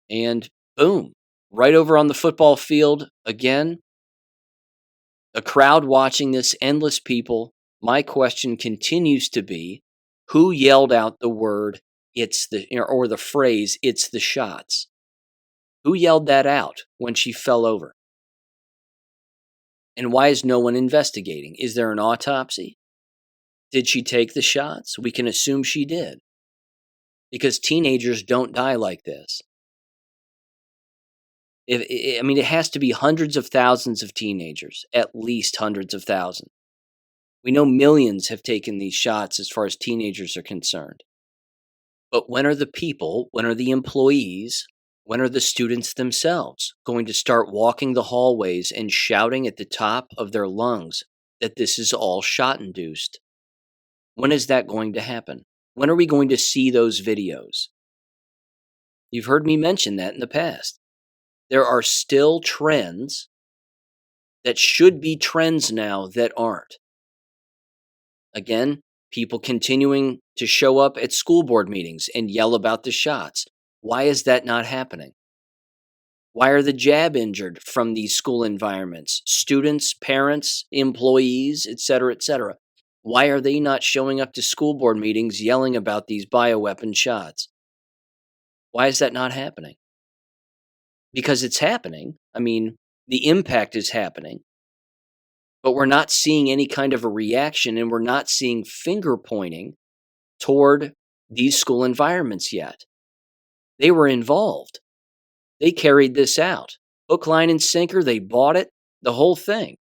and boom, right over on the football field again. A crowd watching this, endless people. My question continues to be, who yelled out the word, or the phrase, "it's the shots"? Who yelled that out when she fell over? And why is no one investigating? Is there an autopsy? Did she take the shots? We can assume she did. Because teenagers don't die like this. It has to be hundreds of thousands of teenagers, at least hundreds of thousands. We know millions have taken these shots as far as teenagers are concerned. But when are the people, when are the employees, when are the students themselves going to start walking the hallways and shouting at the top of their lungs that this is all shot-induced? When is that going to happen? When are we going to see those videos? You've heard me mention that in the past. There are still trends that should be trends now that aren't. Again, people continuing to show up at school board meetings and yell about the shots. Why is that not happening? Why are the jab injured from these school environments? Students, parents, employees, etc., etc. Why are they not showing up to school board meetings yelling about these bioweapon shots? Why is that not happening? Because it's happening. The impact is happening. But we're not seeing any kind of a reaction, and we're not seeing finger pointing toward these school environments yet. They were involved. They carried this out. Hook, line, and sinker, they bought it, the whole thing.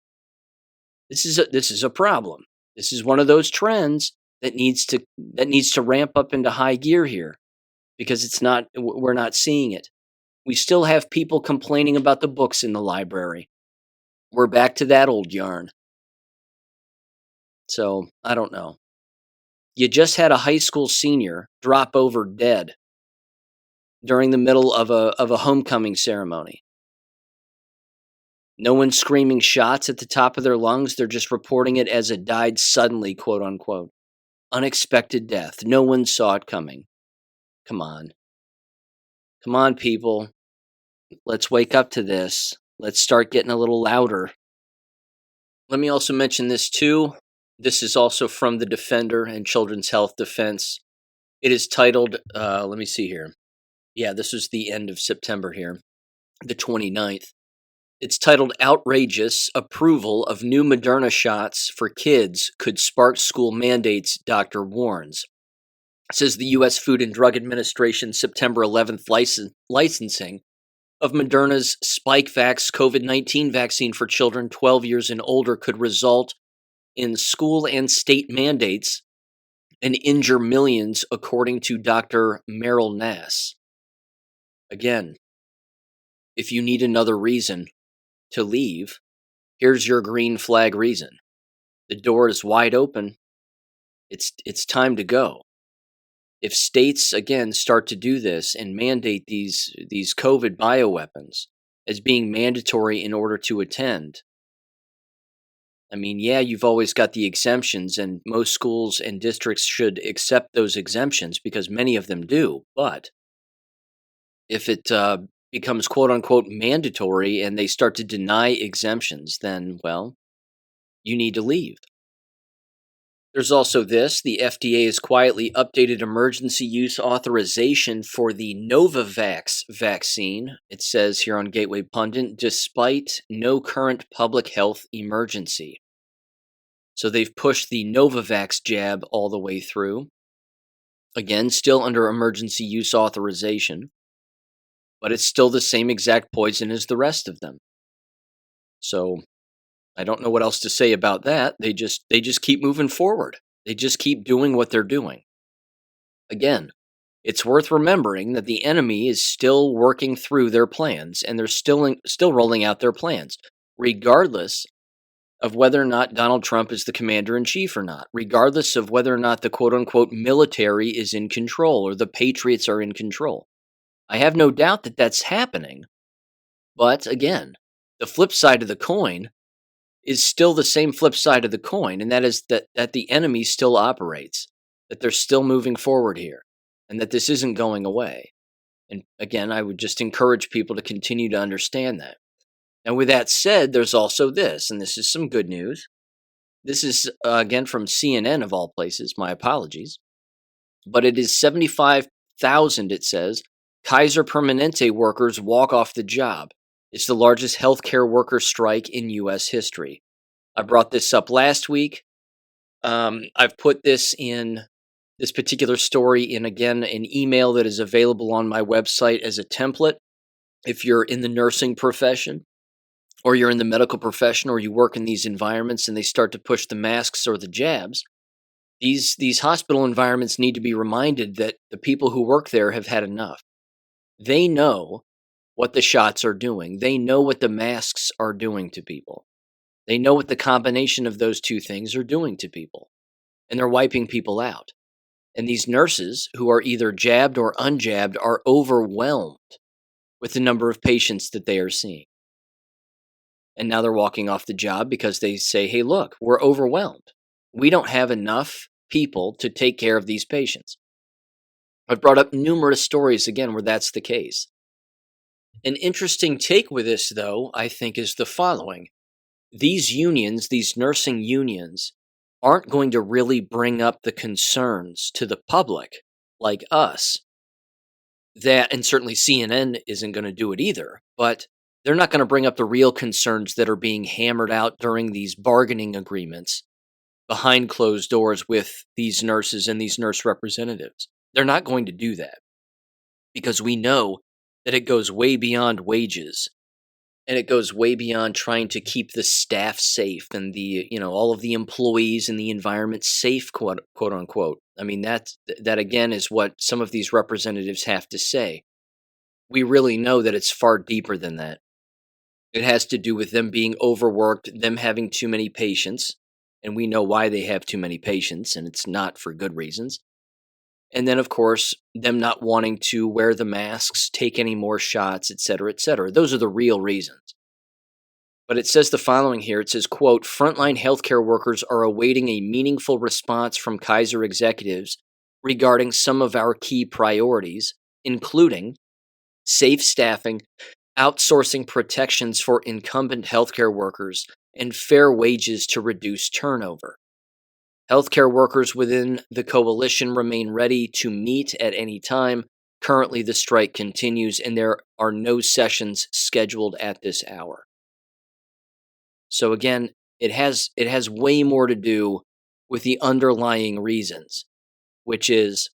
This is a problem. This is one of those trends that needs to ramp up into high gear here, because we're not seeing it. We still have people complaining about the books in the library. We're back to that old yarn. So, I don't know. You just had a high school senior drop over dead during the middle of a homecoming ceremony. No one's screaming shots at the top of their lungs. They're just reporting it as a died suddenly, quote unquote. Unexpected death. No one saw it coming. Come on. Come on, people. Let's wake up to this. Let's start getting a little louder. Let me also mention this too. This is also from the Defender and Children's Health Defense. It is titled, let me see here. Yeah, this was the end of September here, the 29th. It's titled Outrageous Approval of New Moderna Shots for Kids Could Spark School Mandates, Doctor Warns. It says the U.S. Food and Drug Administration September 11th licensing of Moderna's SpikeVax COVID-19 vaccine for children 12 years and older could result in school and state mandates and injure millions, according to Dr. Merrill Nass. Again, if you need another reason to leave, here's your green flag reason. The door is wide open. It's time to go. If states, again, start to do this and mandate these COVID bioweapons as being mandatory in order to attend, I mean, yeah, you've always got the exemptions, and most schools and districts should accept those exemptions because many of them do. But if it becomes quote unquote mandatory and they start to deny exemptions, then, well, you need to leave. There's also this: the FDA has quietly updated emergency use authorization for the Novavax vaccine. It says here on Gateway Pundit, despite no current public health emergency. So they've pushed the Novavax jab all the way through. Again, still under emergency use authorization, but it's still the same exact poison as the rest of them. So I don't know what else to say about that. They just keep moving forward. They just keep doing what they're doing. Again, it's worth remembering that the enemy is still working through their plans, and they're still rolling out their plans, regardless of whether or not Donald Trump is the commander-in-chief or not, regardless of whether or not the quote-unquote military is in control or the patriots are in control. I have no doubt that that's happening, but again, the flip side of the coin is still the same flip side of the coin, and that is that the enemy still operates, that they're still moving forward here, and that this isn't going away. And again, I would just encourage people to continue to understand that. And with that said, there's also this, and this is some good news. This is, again, from CNN of all places. My apologies. But it is 75,000, it says, Kaiser Permanente workers walk off the job. It's the largest healthcare worker strike in U.S. history. I brought this up last week. I've put this particular story in, again, an email that is available on my website as a template. If you're in the nursing profession, or you're in the medical profession, or you work in these environments and they start to push the masks or the jabs, these hospital environments need to be reminded that the people who work there have had enough. They know what the shots are doing. They know what the masks are doing to people. They know what the combination of those two things are doing to people. And they're wiping people out. And these nurses, who are either jabbed or unjabbed, are overwhelmed with the number of patients that they are seeing. And now they're walking off the job because they say, hey, look, we're overwhelmed. We don't have enough people to take care of these patients. I've brought up numerous stories, again, where that's the case. An interesting take with this, though, I think, is the following. These unions, these nursing unions, aren't going to really bring up the concerns to the public like us. That, and certainly CNN isn't going to do it either, but they're not going to bring up the real concerns that are being hammered out during these bargaining agreements behind closed doors with these nurses and these nurse representatives. They're not going to do that because we know that it goes way beyond wages, and it goes way beyond trying to keep the staff safe and all of the employees and the environment safe, quote unquote. I mean, that again is what some of these representatives have to say. We really know that it's far deeper than that. It has to do with them being overworked, them having too many patients, and we know why they have too many patients, and it's not for good reasons. And then, of course, them not wanting to wear the masks, take any more shots, etc., etc. Those are the real reasons. But it says the following here. It says, quote, frontline healthcare workers are awaiting a meaningful response from Kaiser executives regarding some of our key priorities, including safe staffing, outsourcing protections for incumbent healthcare workers, and fair wages to reduce turnover. Healthcare workers within the coalition remain ready to meet at any time. Currently, the strike continues, and there are no sessions scheduled at this hour. So again, it has way more to do with the underlying reasons, which is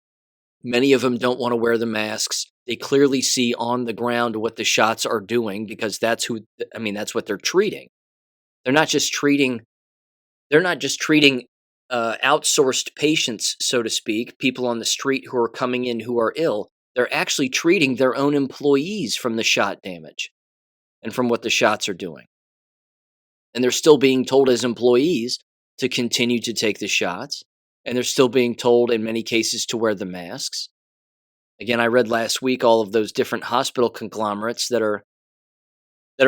many of them don't want to wear the masks. They clearly see on the ground what the shots are doing because that's what they're treating. They're not just treating outsourced patients, so to speak, people on the street who are coming in who are ill. They're actually treating their own employees from the shot damage and from what the shots are doing. And they're still being told as employees to continue to take the shots. And they're still being told in many cases to wear the masks. Again, I read last week all of those different hospital conglomerates that are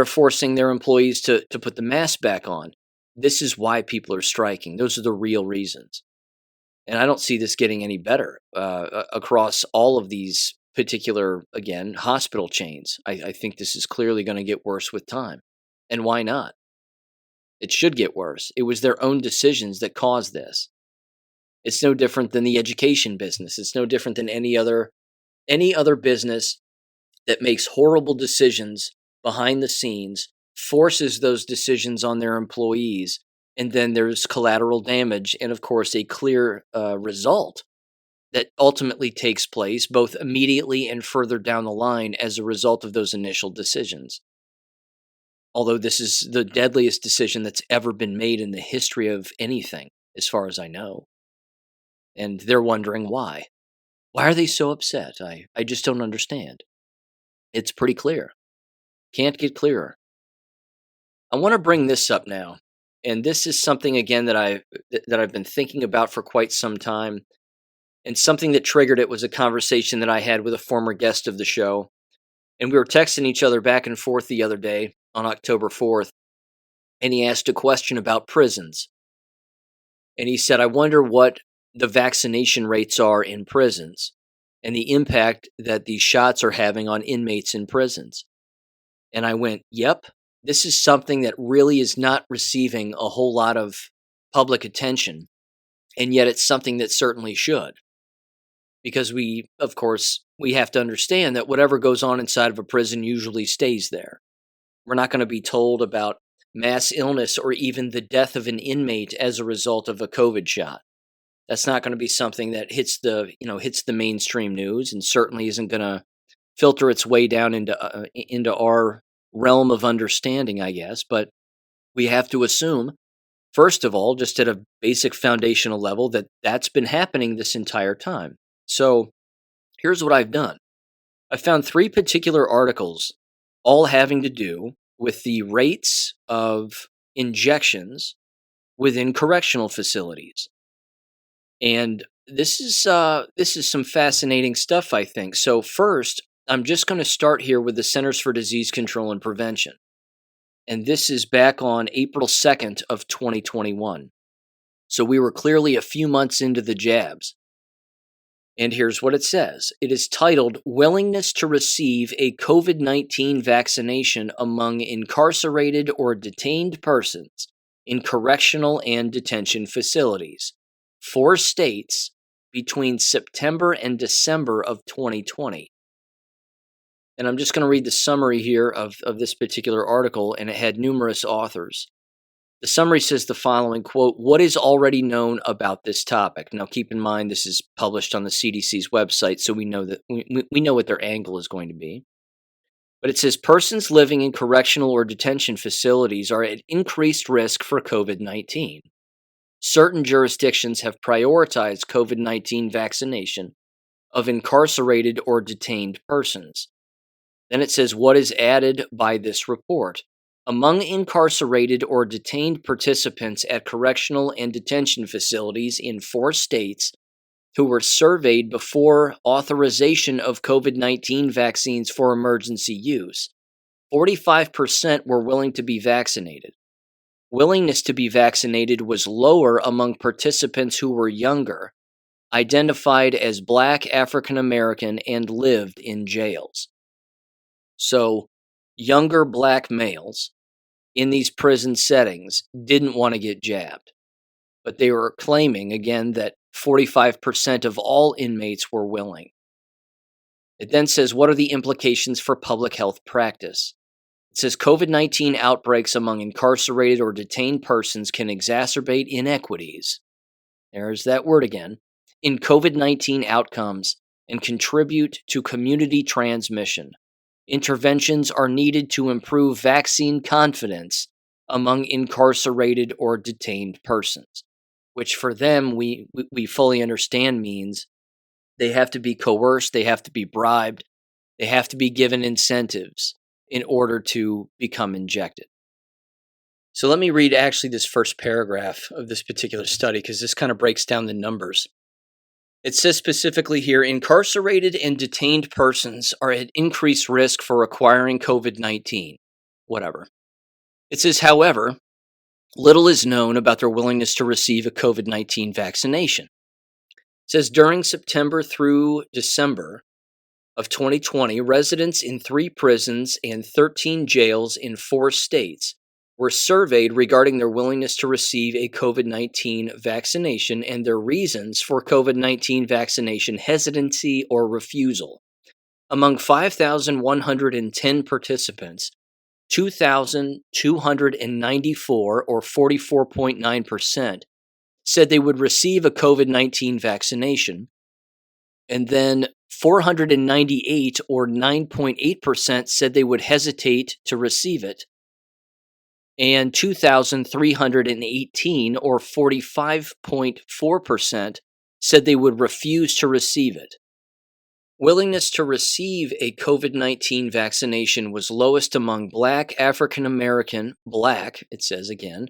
forcing their employees to put the mask back on. This is why people are striking. Those are the real reasons. And I don't see this getting any better across all of these particular, again, hospital chains. I think this is clearly going to get worse with time. And why not? It should get worse. It was their own decisions that caused this. It's no different than the education business. It's no different than any other business that makes horrible decisions behind the scenes, forces those decisions on their employees, and then there's collateral damage and, of course, a clear result that ultimately takes place both immediately and further down the line as a result of those initial decisions. Although this is the deadliest decision that's ever been made in the history of anything, as far as I know. And they're wondering why. Why are they so upset? I just don't understand. It's pretty clear. Can't get clearer. I want to bring this up now. And this is something, again, that I've been thinking about for quite some time. And something that triggered it was a conversation that I had with a former guest of the show. And we were texting each other back and forth the other day on October 4th. And he asked a question about prisons. And he said, I wonder what the vaccination rates are in prisons and the impact that these shots are having on inmates in prisons. And I went, yep, this is something that really is not receiving a whole lot of public attention. And yet it's something that certainly should. Because we have to understand that whatever goes on inside of a prison usually stays there. We're not going to be told about mass illness or even the death of an inmate as a result of a COVID shot. That's not going to be something that hits the mainstream news, and certainly isn't going to filter its way down into our realm of understanding, I guess. But we have to assume, first of all, just at a basic foundational level, that that's been happening this entire time. So here's what I've done. I found 3 particular articles, all having to do with the rates of injections within correctional facilities. And this is some fascinating stuff, I think. So first, I'm just going to start here with the Centers for Disease Control and Prevention. And this is back on April 2nd of 2021. So we were clearly a few months into the jabs. And here's what it says. It is titled, Willingness to Receive a COVID-19 Vaccination Among Incarcerated or Detained Persons in Correctional and Detention Facilities. 4 states between September and December of 2020. And I'm just going to read the summary here of this particular article, and it had numerous authors. The summary says the following, quote, what is already known about this topic? Now, keep in mind, this is published on the CDC's website, so we know that we know what their angle is going to be. But it says persons living in correctional or detention facilities are at increased risk for COVID-19. Certain jurisdictions have prioritized COVID-19 vaccination of incarcerated or detained persons. Then it says what is added by this report. Among incarcerated or detained participants at correctional and detention facilities in 4 states who were surveyed before authorization of COVID-19 vaccines for emergency use, 45% were willing to be vaccinated. Willingness to be vaccinated was lower among participants who were younger, identified as Black, African American, and lived in jails. So, younger Black males in these prison settings didn't want to get jabbed. But they were claiming, again, that 45% of all inmates were willing. It then says, what are the implications for public health practice? It says COVID-19 outbreaks among incarcerated or detained persons can exacerbate inequities. There's that word again. In COVID-19 outcomes and contribute to community transmission. Interventions are needed to improve vaccine confidence among incarcerated or detained persons, which for them we fully understand means they have to be coerced, they have to be bribed, they have to be given incentives in order to become injected. So let me read actually this first paragraph of this particular study because this kind of breaks down the numbers. It says specifically here, incarcerated and detained persons are at increased risk for acquiring COVID-19. Whatever. It says, however, Little is known about their willingness to receive a COVID-19 vaccination. It says during September through December of 2020, residents in 3 prisons and 13 jails in 4 states were surveyed regarding their willingness to receive a COVID-19 vaccination and their reasons for COVID-19 vaccination hesitancy or refusal. Among 5,110 participants, 2,294, or 44.9%, said they would receive a COVID-19 vaccination, and then 498, or 9.8%, said they would hesitate to receive it, and 2,318, or 45.4%, said they would refuse to receive it. Willingness to receive a COVID-19 vaccination was lowest among Black, African American, Black, it says again,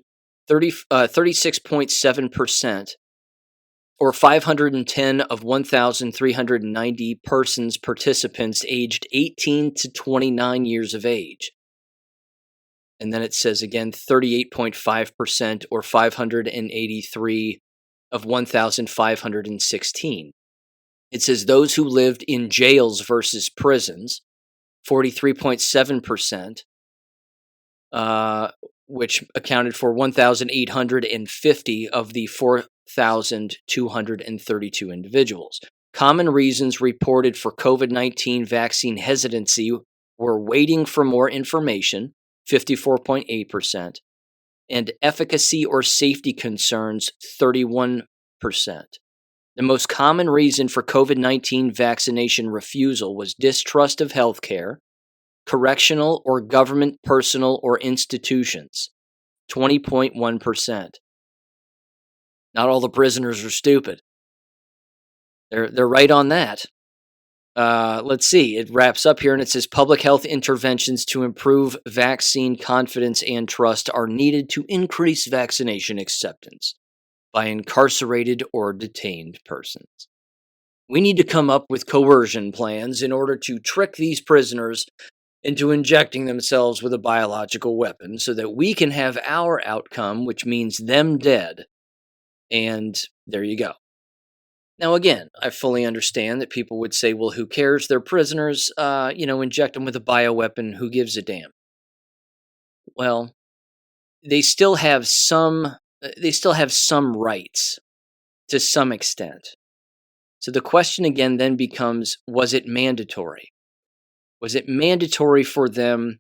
36.7%, or 510 of 1,390 participants aged 18 to 29 years of age. And then it says again 38.5%, or 583 of 1,516. It says those who lived in jails versus prisons, 43.7%, which accounted for 1,850 of the 4,232 individuals. Common reasons reported for COVID-19 vaccine hesitancy were waiting for more information, 54.8%, and efficacy or safety concerns, 31%. The most common reason for COVID-19 vaccination refusal was distrust of healthcare, correctional or government personnel or institutions, 20.1%. Not all the prisoners are stupid. They're right on that. Let's see. It wraps up here and it says public health interventions to improve vaccine confidence and trust are needed to increase vaccination acceptance by incarcerated or detained persons. We need to come up with coercion plans in order to trick these prisoners into injecting themselves with a biological weapon so that we can have our outcome, which means them dead. And there you go. Now, again, I fully understand that people would say, well, who cares? They're prisoners. Inject them with a bioweapon. Who gives a damn? Well, they still have some rights to some extent. So the question again then becomes, was it mandatory? Was it mandatory for them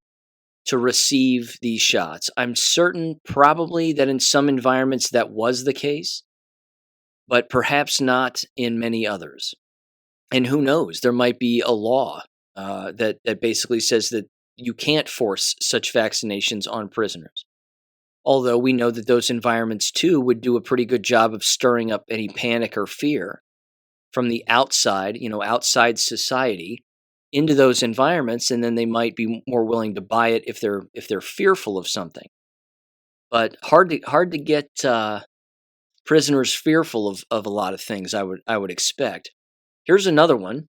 to receive these shots? I'm certain probably that in some environments that was the case, but perhaps not in many others. And who knows, there might be a law that basically says that you can't force such vaccinations on prisoners. Although we know that those environments too would do a pretty good job of stirring up any panic or fear from the outside, outside society into those environments, and then they might be more willing to buy it if they're fearful of something. But hard to get prisoners fearful of a lot of things, I would expect. Here's another one,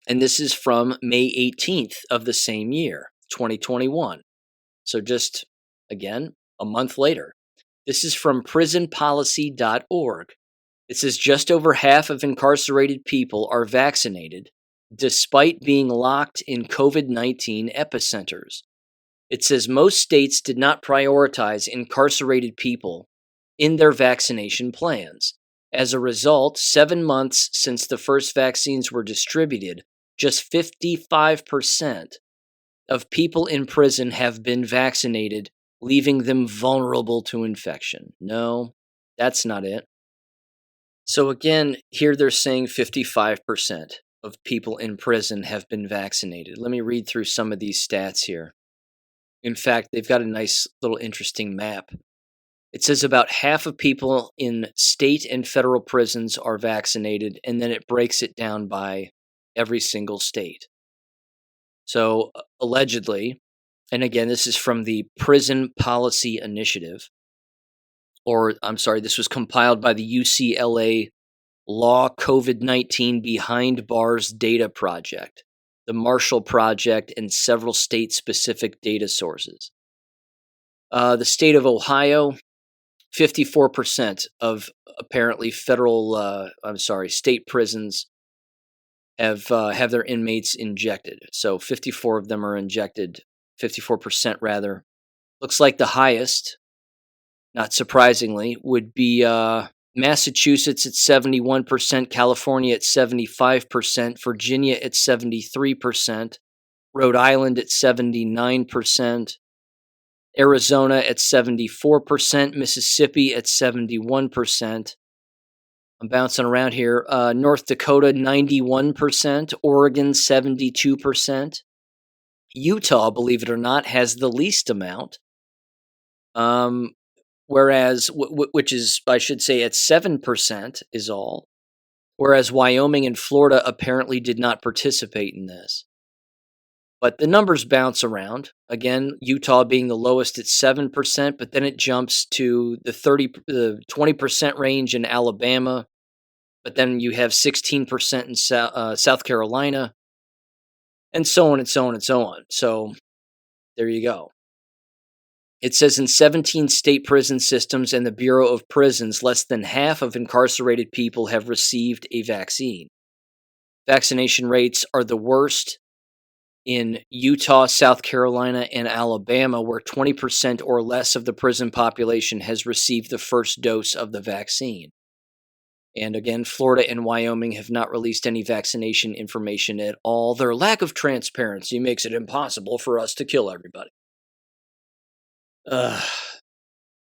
and this is from May 18th of the same year, 2021. So just, again, a month later. This is from prisonpolicy.org. It says just over half of incarcerated people are vaccinated, despite being locked in COVID-19 epicenters. It says most states did not prioritize incarcerated people in their vaccination plans. As a result, 7 months since the first vaccines were distributed, just 55% of people in prison have been vaccinated, leaving them vulnerable to infection. No, that's not it. So again, here they're saying 55% of people in prison have been vaccinated. Let me read through some of these stats here. In fact, they've got a nice little interesting map. It says about half of people in state and federal prisons are vaccinated, and then it breaks it down by every single state. So allegedly, and again, this is from the Prison Policy Initiative, this was compiled by the UCLA Law COVID-19 Behind Bars Data Project, the Marshall Project, and several state-specific data sources. The state of Ohio 54% of apparently state prisons have their inmates injected. So 54 of them are injected, 54% rather. Looks like the highest, not surprisingly, would be Massachusetts at 71%, California at 75%, Virginia at 73%, Rhode Island at 79%, Arizona at 74%, Mississippi at 71%. I'm bouncing around here. North Dakota, 91%, Oregon, 72%. Utah, believe it or not, has the least amount. Whereas, which is, I should say, at 7% is all. Whereas Wyoming and Florida apparently did not participate in this. But the numbers bounce around. Again, Utah being the lowest at 7%, but then it jumps to the 20% range in Alabama. But then you have 16% in South Carolina, and so on and so on and so on. So there you go. It says in 17 state prison systems and the Bureau of Prisons, less than half of incarcerated people have received a vaccine. Vaccination rates are the worst in Utah, South Carolina, and Alabama, where 20% or less of the prison population has received the first dose of the vaccine. And again, Florida and Wyoming have not released any vaccination information at all. Their lack of transparency makes it impossible for us to kill everybody.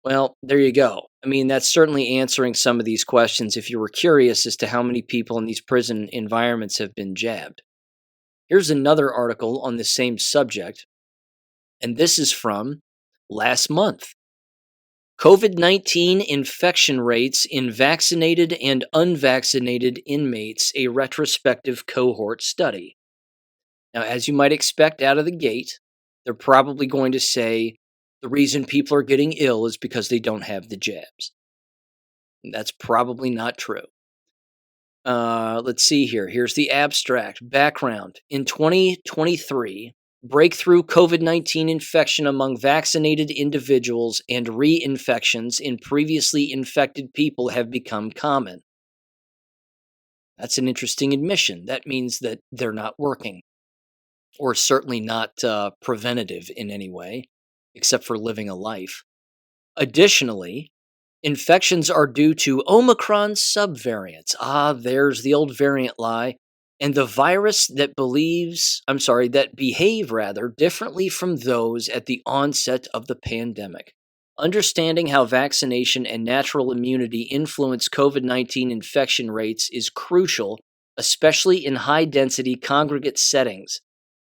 Well, there you go. I mean, that's certainly answering some of these questions if you were curious as to how many people in these prison environments have been jabbed. Here's another article on the same subject, and this is from last month. COVID-19 infection rates in vaccinated and unvaccinated inmates, a retrospective cohort study. Now, as you might expect out of the gate, they're probably going to say the reason people are getting ill is because they don't have the jabs. That's probably not true. Let's see here. Here's the abstract. Background. In 2023, breakthrough COVID-19 infection among vaccinated individuals and reinfections in previously infected people have become common. That's an interesting admission. That means that they're not working, or certainly not preventative in any way, except for living a life. Additionally, infections are due to Omicron subvariants. There's the old variant lie. And the virus that behave differently from those at the onset of the pandemic. Understanding how vaccination and natural immunity influence COVID-19 infection rates is crucial, especially in high-density congregate settings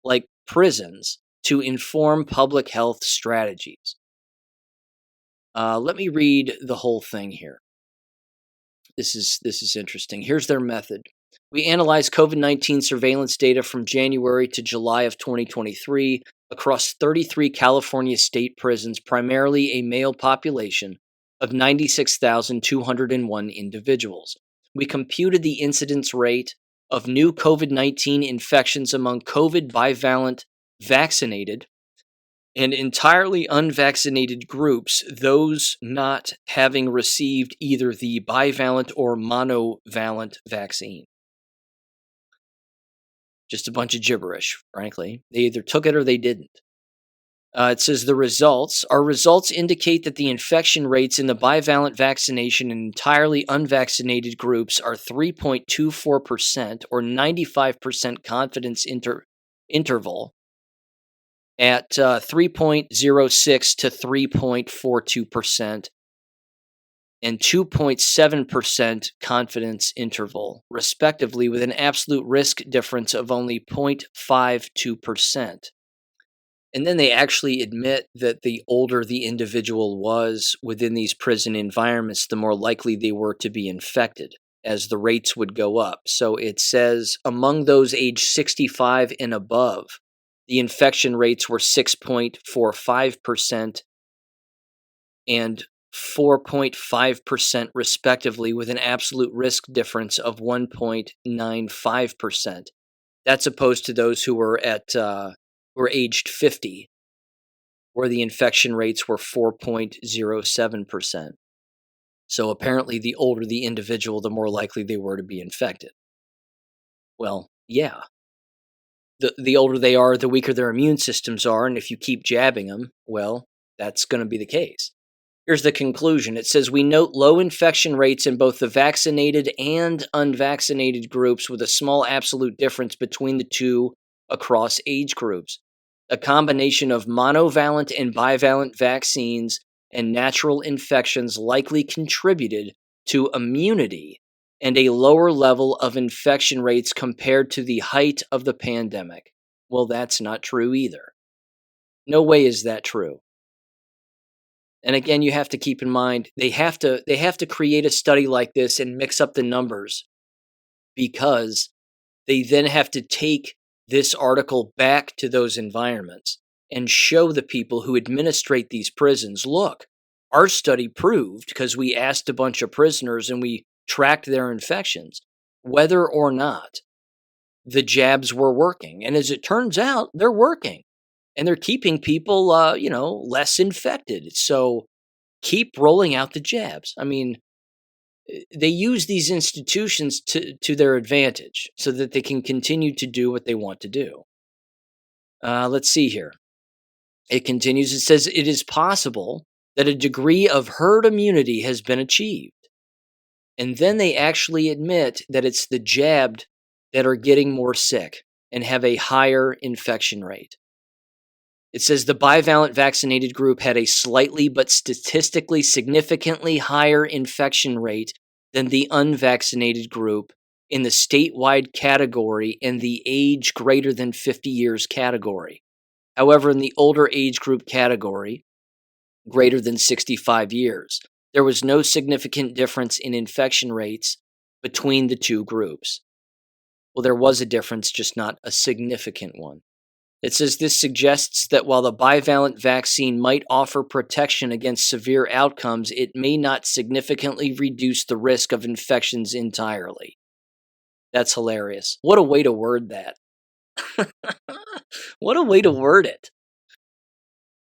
like prisons, to inform public health strategies. Let me read the whole thing here. This is interesting. Here's their method. We analyzed COVID-19 surveillance data from January to July of 2023 across 33 California state prisons, primarily a male population of 96,201 individuals. We computed the incidence rate of new COVID-19 infections among COVID bivalent vaccinated and entirely unvaccinated groups, those not having received either the bivalent or monovalent vaccine. Just a bunch of gibberish, frankly. They either took it or they didn't. It says our results indicate that the infection rates in the bivalent vaccination and entirely unvaccinated groups are 3.24% or 95% confidence interval at 3.06 to 3.42% and 2.7% confidence interval, respectively, with an absolute risk difference of only 0.52%. And then they actually admit that the older the individual was within these prison environments, the more likely they were to be infected, as the rates would go up. So it says among those aged 65 and above, the infection rates were 6.45% and 4.5% respectively, with an absolute risk difference of 1.95%. That's opposed to those who were aged 50, where the infection rates were 4.07%. So apparently, the older the individual, the more likely they were to be infected. Well, yeah. The older they are, the weaker their immune systems are, and if you keep jabbing them, well, that's going to be the case. Here's the conclusion. It says, we note low infection rates in both the vaccinated and unvaccinated groups, with a small absolute difference between the two across age groups. A combination of monovalent and bivalent vaccines and natural infections likely contributed to immunity and a lower level of infection rates compared to the height of the pandemic. Well, that's not true either. No way is that true. And again, you have to keep in mind they have to create a study like this and mix up the numbers, because they then have to take this article back to those environments and show the people who administrate these prisons, look, our study proved, because we asked a bunch of prisoners and we tracked their infections, whether or not the jabs were working. And as it turns out, they're working. And they're keeping people, less infected. So keep rolling out the jabs. I mean, they use these institutions to their advantage so that they can continue to do what they want to do. Let's see here. It continues. It says, it is possible that a degree of herd immunity has been achieved. And then they actually admit that it's the jabbed that are getting more sick and have a higher infection rate. It says the bivalent vaccinated group had a slightly but statistically significantly higher infection rate than the unvaccinated group in the statewide category and the age greater than 50 years category. However, in the older age group category, greater than 65 years, there was no significant difference in infection rates between the two groups. Well, there was a difference, just not a significant one. It says this suggests that while the bivalent vaccine might offer protection against severe outcomes, it may not significantly reduce the risk of infections entirely. That's hilarious. What a way to word that. What a way to word it.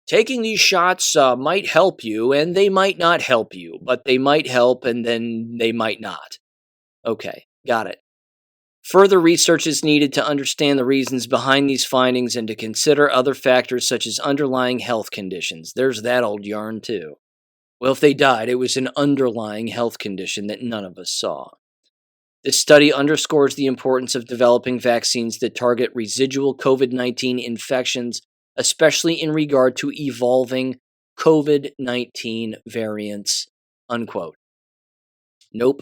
Taking these shots might help you, and they might not help you, but they might help, and then they might not. Okay, got it. Further research is needed to understand the reasons behind these findings and to consider other factors such as underlying health conditions. There's that old yarn too. Well, if they died, it was an underlying health condition that none of us saw. This study underscores the importance of developing vaccines that target residual COVID-19 infections, especially in regard to evolving COVID-19 variants, unquote. Nope.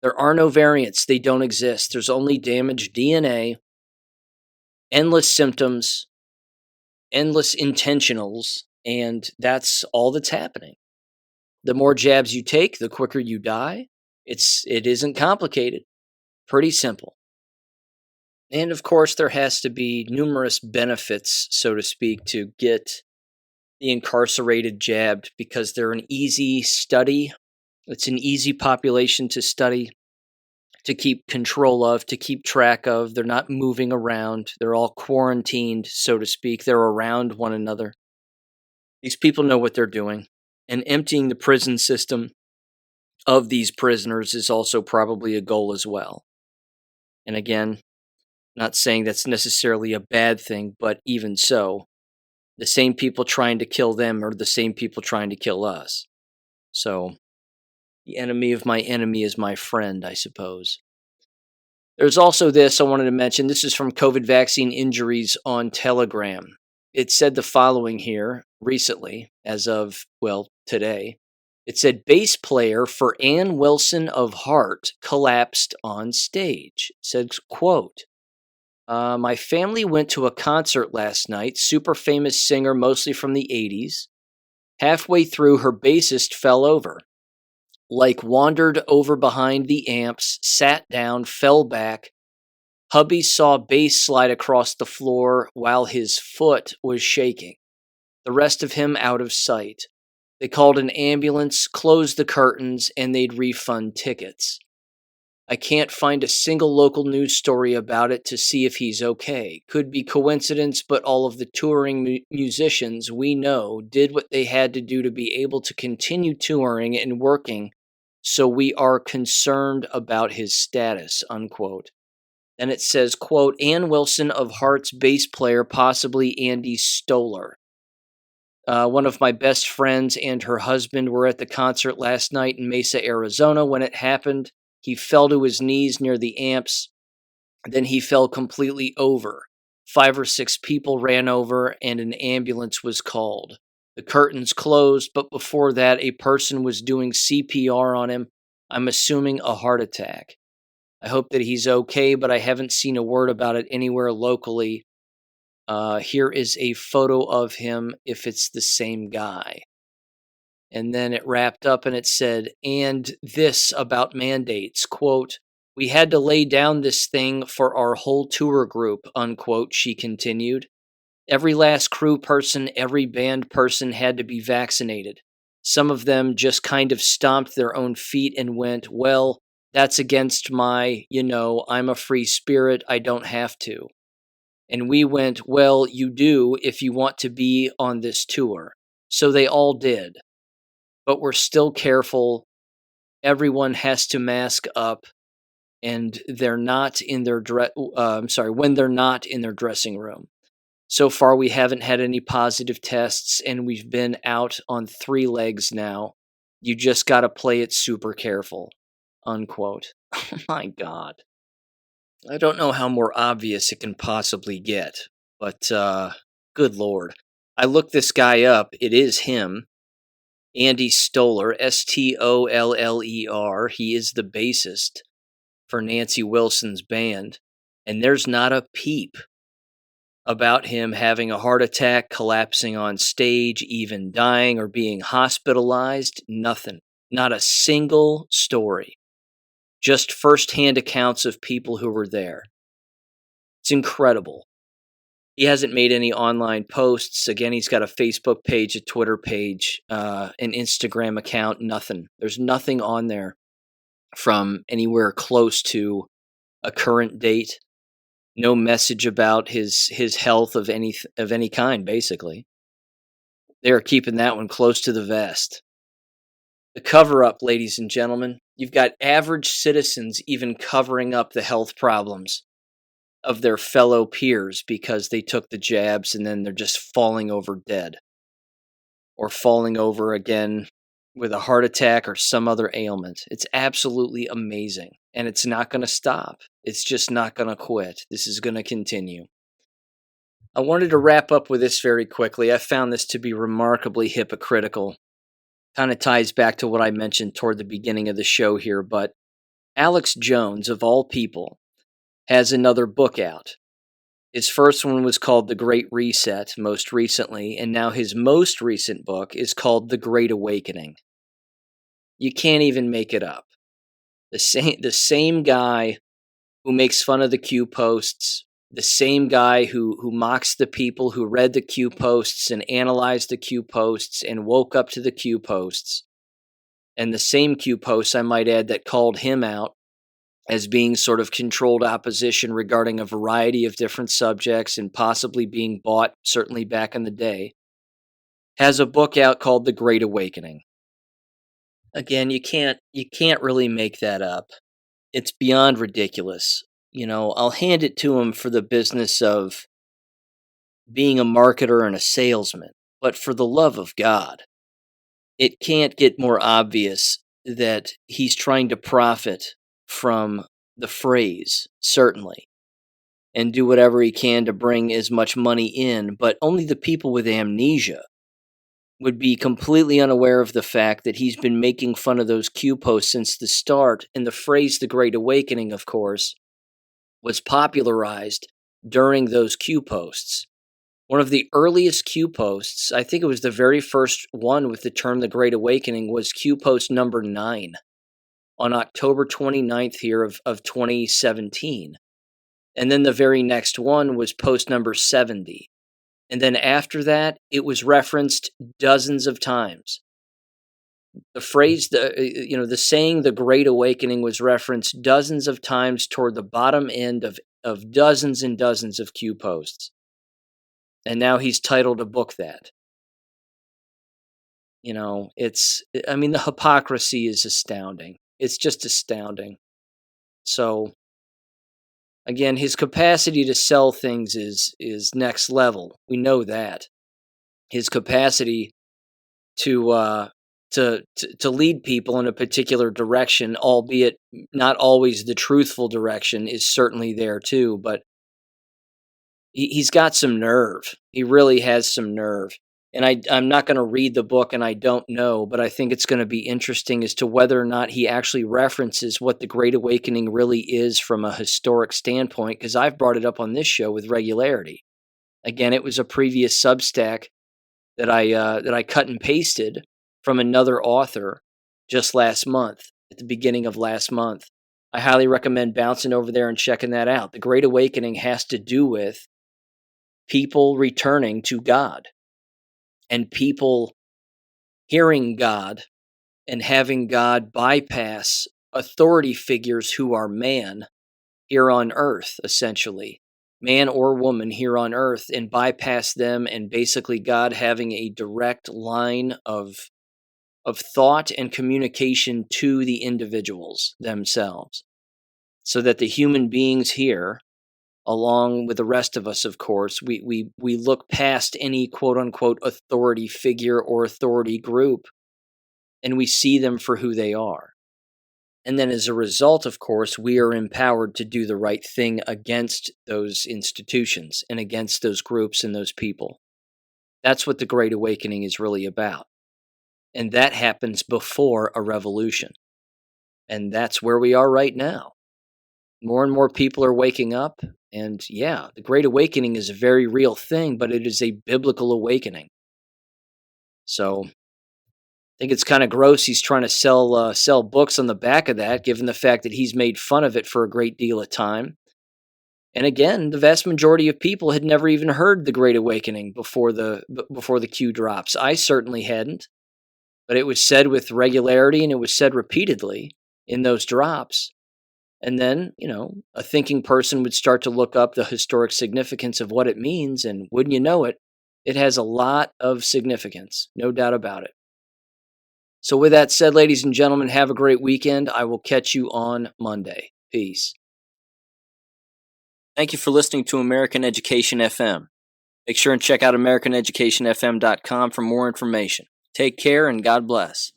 There are no variants. They don't exist. There's only damaged DNA, endless symptoms, endless intentionals, and that's all that's happening. The more jabs you take, the quicker you die. It isn't complicated. Pretty simple. And of course, there has to be numerous benefits, so to speak, to get the incarcerated jabbed, because they're an easy study. It's an easy population to study, to keep control of, to keep track of. They're not moving around. They're all quarantined, so to speak. They're around one another. These people know what they're doing. And emptying the prison system of these prisoners is also probably a goal as well. And again, not saying that's necessarily a bad thing, but even so, the same people trying to kill them are the same people trying to kill us. So, the enemy of my enemy is my friend, I suppose. There's also this I wanted to mention. This is from COVID vaccine injuries on Telegram. It said the following here recently, as of, today. It said, bass player for Ann Wilson of Heart collapsed on stage. It said, quote, my family went to a concert last night, super famous singer, mostly from the 80s. Halfway through, her bassist fell over. Wandered over behind the amps, sat down, fell back. Hubby saw bass slide across the floor while his foot was shaking. The rest of him out of sight. They called an ambulance, closed the curtains, and they'd refund tickets. I can't find a single local news story about it to see if he's okay. Could be coincidence, but all of the touring musicians we know did what they had to do to be able to continue touring and working so we are concerned about his status, unquote. Then it says, quote, Ann Wilson of Hearts bass player, possibly Andy Stoller. One of my best friends and her husband were at the concert last night in Mesa, Arizona. When it happened, he fell to his knees near the amps. Then he fell completely over. 5 or 6 people ran over and an ambulance was called. The curtains closed, but before that, a person was doing CPR on him. I'm assuming a heart attack. I hope that he's okay, but I haven't seen a word about it anywhere locally. Here is a photo of him if it's the same guy. And then it wrapped up and it said, and this about mandates, quote, we had to lay down this thing for our whole tour group, unquote, she continued. Every last crew person, every band person had to be vaccinated. Some of them just kind of stomped their own feet and went, well, that's against my, I'm a free spirit, I don't have to. And we went, well, you do if you want to be on this tour. So they all did. But we're still careful. Everyone has to mask up, and they're not in their when they're not in their dressing room. So far, we haven't had any positive tests, and we've been out on 3 legs now. You just got to play it super careful, unquote. Oh my God. I don't know how more obvious it can possibly get, but good Lord. I looked this guy up. It is him. Andy Stoller, Stoller. He is the bassist for Nancy Wilson's band. And there's not a peep about him having a heart attack, collapsing on stage, even dying or being hospitalized. Nothing. Not a single story. Just firsthand accounts of people who were there. It's incredible. He hasn't made any online posts. Again, he's got a Facebook page, a Twitter page, an Instagram account, nothing. There's nothing on there from anywhere close to a current date. No message about his health of any kind, basically. They're keeping that one close to the vest. The cover-up, ladies and gentlemen. You've got average citizens even covering up the health problems of their fellow peers because they took the jabs and then they're just falling over dead. Or falling over again with a heart attack or some other ailment. It's absolutely amazing. And it's not going to stop. It's just not going to quit. This is going to continue. I wanted to wrap up with this very quickly. I found this to be remarkably hypocritical. Kind of ties back to what I mentioned toward the beginning of the show here, but Alex Jones, of all people, has another book out. His first one was called The Great Reset, most recently, and now his most recent book is called The Great Awakening. You can't even make it up. The same guy who makes fun of the Q posts, the same guy who mocks the people who read the Q posts and analyzed the Q posts and woke up to the Q posts, and the same Q posts, I might add, that called him out as being sort of controlled opposition regarding a variety of different subjects and possibly being bought, certainly back in the day, has a book out called The Great Awakening. Again, you can't really make that up. It's beyond ridiculous. I'll hand it to him for the business of being a marketer and a salesman, but for the love of God, it can't get more obvious that he's trying to profit from the phrase, certainly, and do whatever he can to bring as much money in, but only the people with amnesia would be completely unaware of the fact that he's been making fun of those Q posts since the start, and the phrase The Great Awakening, of course, was popularized during those Q posts. One of the earliest Q posts, I think it was the very first one with the term The Great Awakening, was Q post number 9 on October 29th here of 2017. And then the very next one was post number 70. And then after that, it was referenced dozens of times. The phrase, the saying The Great Awakening was referenced dozens of times toward the bottom end of dozens and dozens of Q posts. And now he's titled a book that. the hypocrisy is astounding. It's just astounding. So, again, his capacity to sell things is next level. We know that. His capacity to to lead people in a particular direction, albeit not always the truthful direction, is certainly there too. But he's got some nerve. He really has some nerve. And I'm not going to read the book, and I don't know, but I think it's going to be interesting as to whether or not he actually references what the Great Awakening really is from a historic standpoint, because I've brought it up on this show with regularity. Again, it was a previous Substack that I cut and pasted from another author just last month, at the beginning of last month. I highly recommend bouncing over there and checking that out. The Great Awakening has to do with people returning to God and people hearing God and having God bypass authority figures who are man here on earth, essentially. Man or woman here on earth, and bypass them, and basically God having a direct line of thought and communication to the individuals themselves, so that the human beings here, along with the rest of us, of course, we look past any quote-unquote authority figure or authority group, and we see them for who they are. And then as a result, of course, we are empowered to do the right thing against those institutions and against those groups and those people. That's what the Great Awakening is really about. And that happens before a revolution. And that's where we are right now. More and more people are waking up. And yeah, the Great Awakening is a very real thing, but it is a biblical awakening. So I think it's kind of gross he's trying to sell books on the back of that, given the fact that he's made fun of it for a great deal of time. And again, the vast majority of people had never even heard the Great Awakening before the Q drops. I certainly hadn't, but it was said with regularity, and it was said repeatedly in those drops. And then, a thinking person would start to look up the historic significance of what it means, and wouldn't you know it, it has a lot of significance, no doubt about it. So with that said, ladies and gentlemen, have a great weekend. I will catch you on Monday. Peace. Thank you for listening to American Education FM. Make sure and check out AmericanEducationFM.com for more information. Take care and God bless.